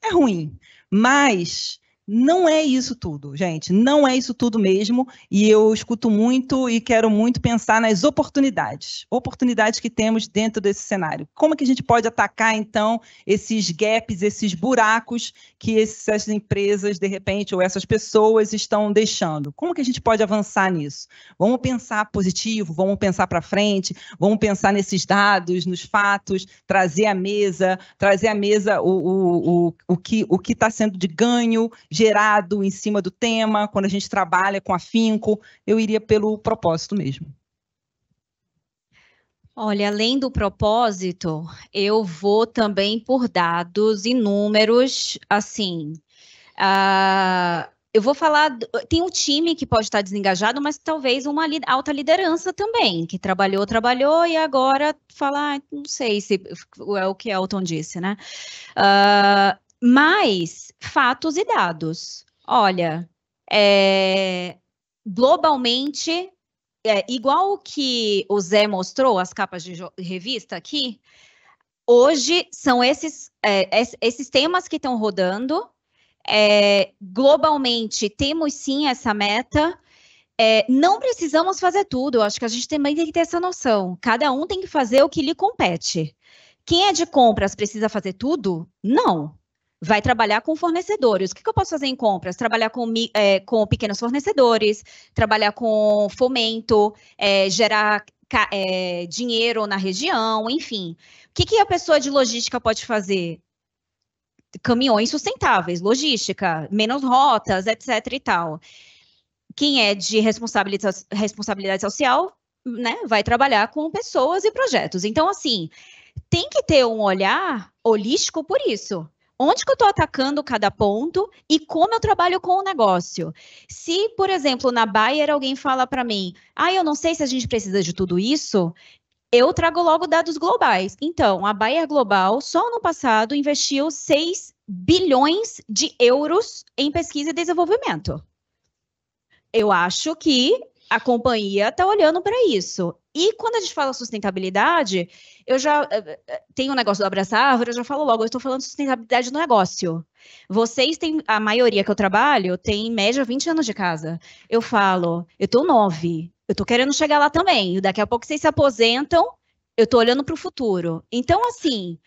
é ruim, mas não é isso tudo, gente, não é isso tudo mesmo, e eu escuto muito e quero muito pensar nas oportunidades que temos dentro desse cenário. Como é que a gente pode atacar, então, esses gaps, esses buracos que essas empresas, de repente, ou essas pessoas estão deixando? Como que a gente pode avançar nisso? Vamos pensar positivo, vamos pensar para frente, vamos pensar nesses dados, nos fatos, trazer à mesa o que está sendo de ganho, gerado em cima do tema, quando a gente trabalha com afinco. Eu iria pelo propósito mesmo. Olha, além do propósito, eu vou também por dados e números, assim, eu vou falar, tem um time que pode estar desengajado, mas talvez uma alta liderança também, que trabalhou e agora fala, não sei se é o que Elton disse, né? Mas fatos e dados. Olha, globalmente, igual o que o Zé mostrou, as capas de revista aqui, hoje são esses temas que estão rodando. Globalmente, temos sim essa meta. Não precisamos fazer tudo, eu acho que a gente também tem que ter essa noção. Cada um tem que fazer o que lhe compete. Quem é de compras precisa fazer tudo? Não. Vai trabalhar com fornecedores. O que eu posso fazer em compras? Trabalhar com pequenos fornecedores, trabalhar com fomento, gerar dinheiro na região, enfim. O que a pessoa de logística pode fazer? Caminhões sustentáveis, logística, menos rotas, etc. e tal. Quem é de responsabilidade social, né, vai trabalhar com pessoas e projetos. Então, assim, tem que ter um olhar holístico por isso. Onde que eu estou atacando cada ponto e como eu trabalho com o negócio? Se, por exemplo, na Bayer alguém fala para mim, eu não sei se a gente precisa de tudo isso, eu trago logo dados globais. Então, a Bayer Global, só no passado, investiu 6 bilhões de euros em pesquisa e desenvolvimento. Eu acho que a companhia está olhando para isso. E quando a gente fala sustentabilidade, eu já tenho um negócio do Abraça Árvore, eu já falo logo, eu estou falando de sustentabilidade do negócio. Vocês têm, a maioria que eu trabalho, tem em média 20 anos de casa. Eu falo, eu estou 9, eu estou querendo chegar lá também. Daqui a pouco vocês se aposentam, eu estou olhando para o futuro. Então, assim,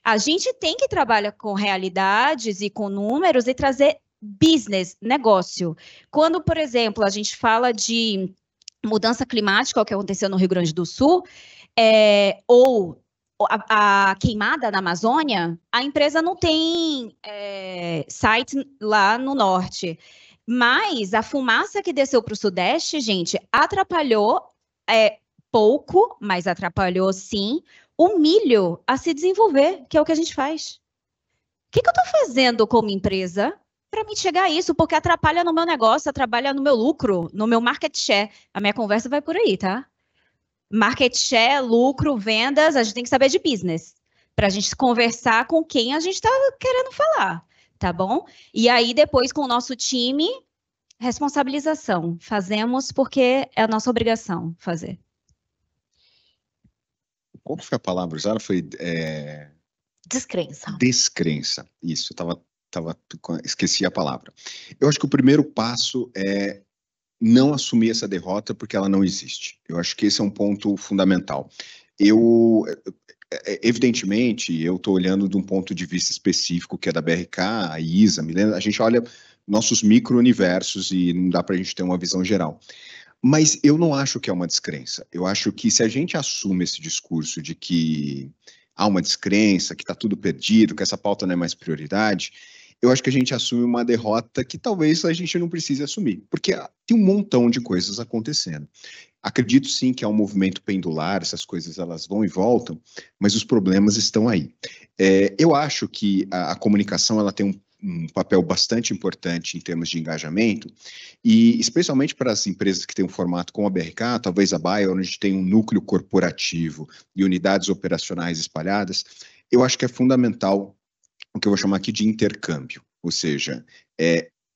a gente tem que trabalhar com realidades e com números e trazer business, negócio. Quando, por exemplo, a gente fala de mudança climática, o que aconteceu no Rio Grande do Sul, ou a queimada na Amazônia, a empresa não tem site lá no norte. Mas a fumaça que desceu para o Sudeste, gente, atrapalhou pouco, mas atrapalhou sim, o milho a se desenvolver, que é o que a gente faz. O que eu estou fazendo como empresa para me chegar a isso? Porque atrapalha no meu negócio, atrapalha no meu lucro, no meu market share. A minha conversa vai por aí, tá? Market share, lucro, vendas, a gente tem que saber de business, para a gente conversar com quem a gente está querendo falar, tá bom? E aí, depois, com o nosso time, responsabilização. Fazemos porque é a nossa obrigação fazer. Qual foi a palavra usada? Foi... Descrença. Descrença. Isso, esqueci a palavra. Eu acho que o primeiro passo é não assumir essa derrota porque ela não existe. Eu acho que esse é um ponto fundamental. Evidentemente, eu estou olhando de um ponto de vista específico, que é da BRK, a Isa, Milena, a gente olha nossos micro-universos e não dá para a gente ter uma visão geral. Mas eu não acho que é uma descrença. Eu acho que se a gente assume esse discurso de que há uma descrença, que está tudo perdido, que essa pauta não é mais prioridade, eu acho que a gente assume uma derrota que talvez a gente não precise assumir, porque tem um montão de coisas acontecendo. Acredito sim que é um movimento pendular, essas coisas elas vão e voltam, mas os problemas estão aí. Eu acho que a comunicação ela tem um papel bastante importante em termos de engajamento, e especialmente para as empresas que têm um formato como a BRK, talvez a Bayer, onde tem um núcleo corporativo e unidades operacionais espalhadas, eu acho que é fundamental o que eu vou chamar aqui de intercâmbio, ou seja,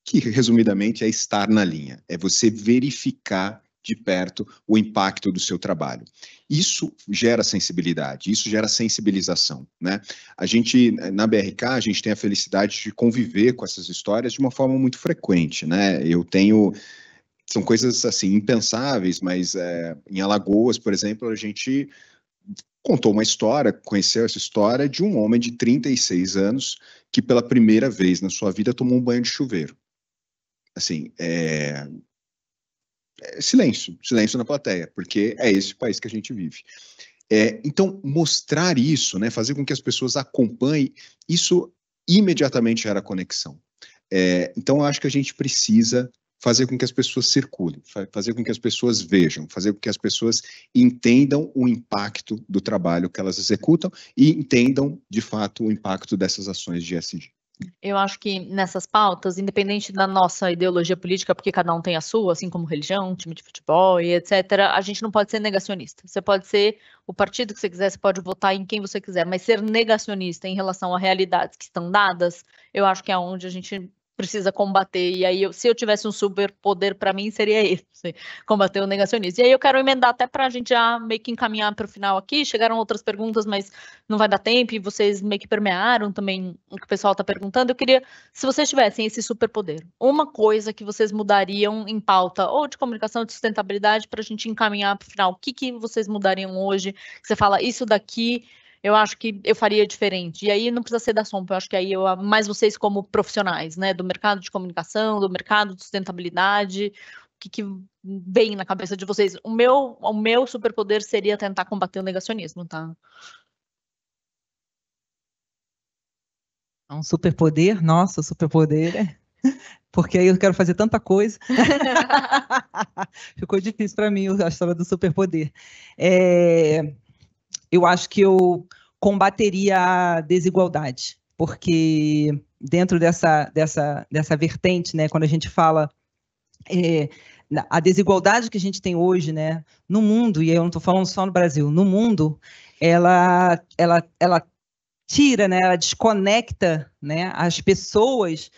que resumidamente é estar na linha, é você verificar de perto o impacto do seu trabalho. Isso gera sensibilidade, isso gera sensibilização, né? A gente, na BRK, a gente tem a felicidade de conviver com essas histórias de uma forma muito frequente, né? São coisas, assim, impensáveis, mas em Alagoas, por exemplo, a gente contou uma história, conheceu essa história de um homem de 36 anos que pela primeira vez na sua vida tomou um banho de chuveiro. Assim, silêncio na plateia, porque é esse o país que a gente vive. Então, mostrar isso, né, fazer com que as pessoas acompanhem, isso imediatamente gera conexão. Então, eu acho que a gente precisa fazer com que as pessoas circulem, fazer com que as pessoas vejam, fazer com que as pessoas entendam o impacto do trabalho que elas executam e entendam, de fato, o impacto dessas ações de ESG. Eu acho que nessas pautas, independente da nossa ideologia política, porque cada um tem a sua, assim como religião, time de futebol e etc., a gente não pode ser negacionista. Você pode ser o partido que você quiser, você pode votar em quem você quiser, mas ser negacionista em relação a realidades que estão dadas, eu acho que é onde a gente precisa combater, e aí se eu tivesse um superpoder para mim seria esse, combater o negacionismo. E aí eu quero emendar até para a gente já meio que encaminhar para o final aqui, chegaram outras perguntas, mas não vai dar tempo, e vocês meio que permearam também o que o pessoal está perguntando. Eu queria, se vocês tivessem esse superpoder, uma coisa que vocês mudariam em pauta, ou de comunicação, de sustentabilidade, para a gente encaminhar para o final, o que vocês mudariam hoje, que você fala, isso daqui eu acho que eu faria diferente. E aí não precisa ser da Sompo, eu acho que aí mais vocês como profissionais, né, do mercado de comunicação, do mercado de sustentabilidade, o que vem na cabeça de vocês? O meu superpoder seria tentar combater o negacionismo, tá? Um superpoder? Nossa, superpoder porque aí eu quero fazer tanta coisa. Ficou difícil para mim a história do superpoder. Eu acho que eu combateria a desigualdade, porque dentro dessa vertente, né, quando a gente fala a desigualdade que a gente tem hoje, né, no mundo, e eu não estou falando só no Brasil, no mundo, ela tira, né, ela desconecta, né, as pessoas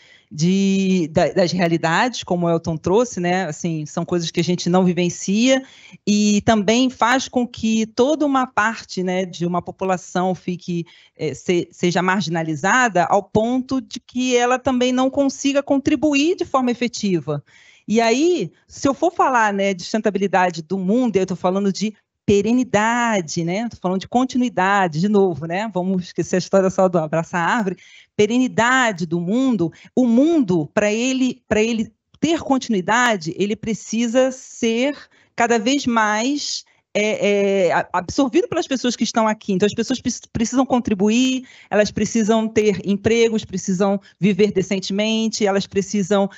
das realidades, como o Elton trouxe, né, assim, são coisas que a gente não vivencia, e também faz com que toda uma parte, né, de uma população seja marginalizada ao ponto de que ela também não consiga contribuir de forma efetiva. E aí, se eu for falar, né, de sustentabilidade do mundo, eu estou falando de perenidade, né? Estou falando de continuidade, de novo, né? Vamos esquecer a história só do abraçar a árvore. Perenidade do mundo. O mundo, para ele ter continuidade, ele precisa ser cada vez mais absorvido pelas pessoas que estão aqui. Então, as pessoas precisam contribuir, elas precisam ter empregos, precisam viver decentemente, elas precisam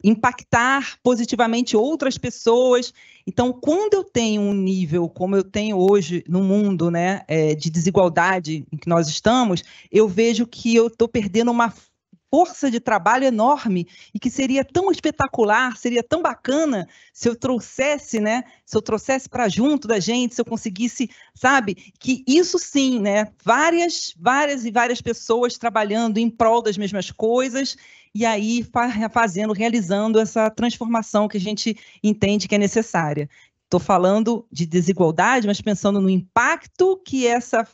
impactar positivamente outras pessoas. Então, quando eu tenho um nível como eu tenho hoje no mundo, né, de desigualdade em que nós estamos, eu vejo que eu estou perdendo uma força de trabalho enorme e que seria tão espetacular, seria tão bacana se eu trouxesse, né, para junto da gente, se eu conseguisse, sabe, que isso sim, né, várias e várias pessoas trabalhando em prol das mesmas coisas e aí realizando essa transformação que a gente entende que é necessária. Estou falando de desigualdade, mas pensando no impacto que essa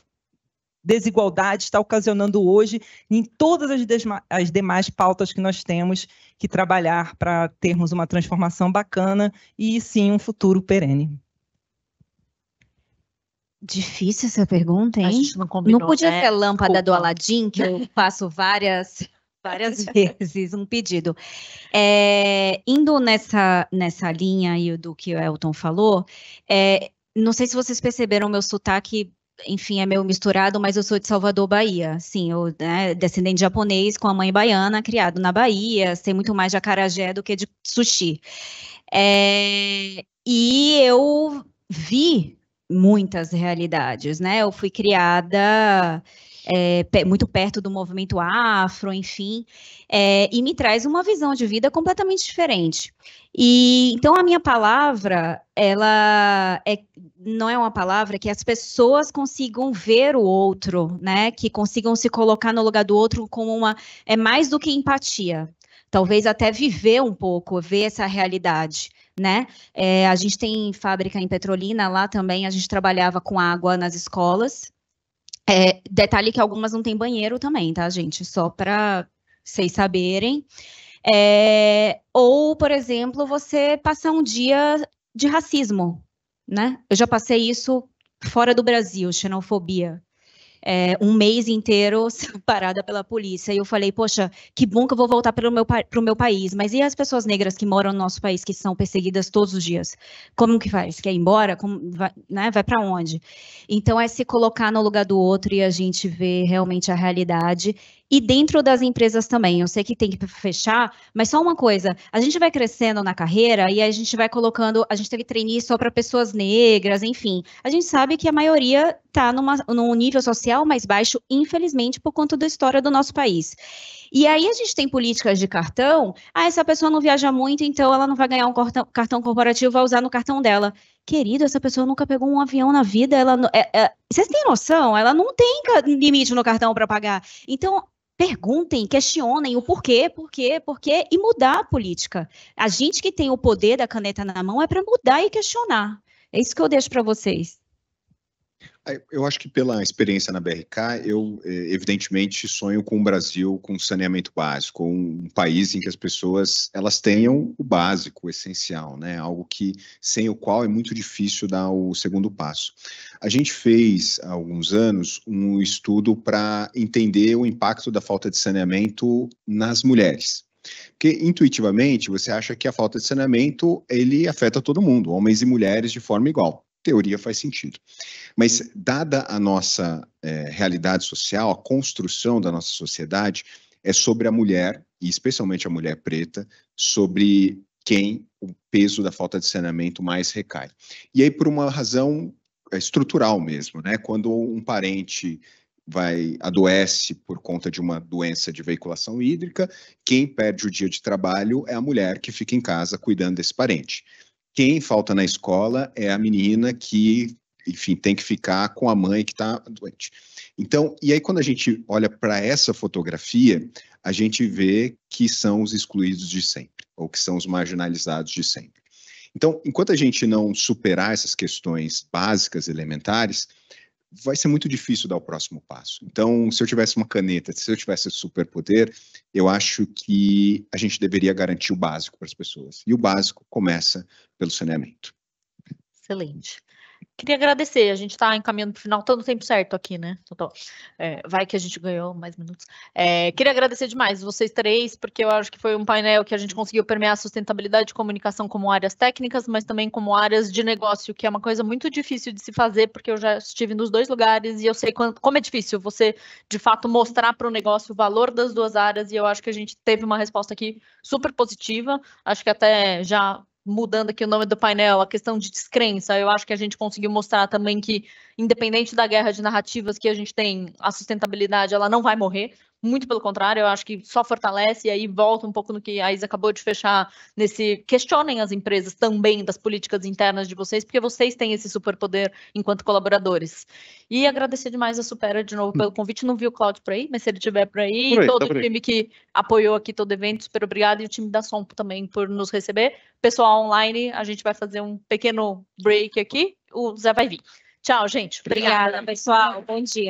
desigualdade está ocasionando hoje em todas as demais pautas que nós temos que trabalhar para termos uma transformação bacana e, sim, um futuro perene. Difícil essa pergunta, hein? A gente não combinou, não podia né? ser a lâmpada Desculpa. do Aladim, que eu faço várias vezes um pedido. Indo nessa linha aí do que o Elton falou, não sei se vocês perceberam o meu sotaque, enfim, é meio misturado, mas eu sou de Salvador, Bahia. Sim, eu, né, descendente de japonês com a mãe baiana, criado na Bahia, sei muito mais de acarajé do que de sushi. E eu vi muitas realidades, né? Eu fui criada muito perto do movimento afro, enfim, e me traz uma visão de vida completamente diferente. E então a minha palavra, ela não é uma palavra, que as pessoas consigam ver o outro, né? Que consigam se colocar no lugar do outro como é mais do que empatia. Talvez até viver um pouco, ver essa realidade, né? A gente tem fábrica em Petrolina, lá também a gente trabalhava com água nas escolas. Detalhe que algumas não têm banheiro também, tá, gente? Só para vocês saberem. Ou, por exemplo, você passar um dia de racismo, né? Eu já passei isso fora do Brasil, xenofobia. Um mês inteiro parada pela polícia. E eu falei, poxa, que bom que eu vou voltar para o meu país. Mas e as pessoas negras que moram no nosso país, que são perseguidas todos os dias? Como que faz? Quer ir embora? Vai para onde? Então, é se colocar no lugar do outro e a gente ver realmente a realidade. E dentro das empresas também, eu sei que tem que fechar, mas só uma coisa, a gente vai crescendo na carreira e a gente vai colocando, a gente teve trainee só para pessoas negras, enfim, a gente sabe que a maioria está num nível social mais baixo, infelizmente, por conta da história do nosso país. E aí a gente tem políticas de cartão, essa pessoa não viaja muito, então ela não vai ganhar um cartão corporativo, vai usar no cartão dela. Querido, essa pessoa nunca pegou um avião na vida, vocês têm noção? Ela não tem limite no cartão para pagar. Então, perguntem, questionem o porquê, e mudar a política. A gente que tem o poder da caneta na mão é para mudar e questionar. É isso que eu deixo para vocês. Eu acho que pela experiência na BRK, eu evidentemente sonho com o Brasil com saneamento básico, um país em que as pessoas elas tenham o básico, o essencial, né? Algo que sem o qual é muito difícil dar o segundo passo. A gente fez há alguns anos um estudo para entender o impacto da falta de saneamento nas mulheres. Porque intuitivamente você acha que a falta de saneamento ele afeta todo mundo, homens e mulheres de forma igual. Teoria faz sentido. Mas, dada a nossa realidade social, a construção da nossa sociedade é sobre a mulher, e especialmente a mulher preta, sobre quem o peso da falta de saneamento mais recai. E aí, por uma razão estrutural mesmo, né? Quando um parente adoece por conta de uma doença de veiculação hídrica, quem perde o dia de trabalho é a mulher que fica em casa cuidando desse parente. Quem falta na escola é a menina que, enfim, tem que ficar com a mãe que está doente. Então, e aí quando a gente olha para essa fotografia, a gente vê que são os excluídos de sempre, ou que são os marginalizados de sempre. Então, enquanto a gente não superar essas questões básicas, elementares, vai ser muito difícil dar o próximo passo. Então, se eu tivesse uma caneta, se eu tivesse superpoder, eu acho que a gente deveria garantir o básico para as pessoas. E o básico começa pelo saneamento. Excelente. Queria agradecer, a gente está encaminhando para o final, todo o tempo certo aqui, né? Vai que a gente ganhou mais minutos. Queria agradecer demais vocês três, porque eu acho que foi um painel que a gente conseguiu permear a sustentabilidade de comunicação como áreas técnicas, mas também como áreas de negócio, que é uma coisa muito difícil de se fazer, porque eu já estive nos dois lugares e eu sei como é difícil você, de fato, mostrar para o negócio o valor das duas áreas, e eu acho que a gente teve uma resposta aqui super positiva, acho que até já mudando aqui o nome do painel, a questão de descrença, eu acho que a gente conseguiu mostrar também que, independente da guerra de narrativas que a gente tem, a sustentabilidade, ela não vai morrer, muito pelo contrário, eu acho que só fortalece, e aí volta um pouco no que a Isa acabou de fechar, questionem as empresas também das políticas internas de vocês, porque vocês têm esse superpoder enquanto colaboradores. E agradecer demais a Supera de novo pelo convite, não vi o Cláudio por aí, mas se ele estiver por aí, todo o time que apoiou aqui todo o evento, super obrigado, e o time da Sompo também por nos receber. Pessoal online, a gente vai fazer um pequeno break aqui, o Zé vai vir. Tchau, gente. Obrigada, pessoal. Bom dia.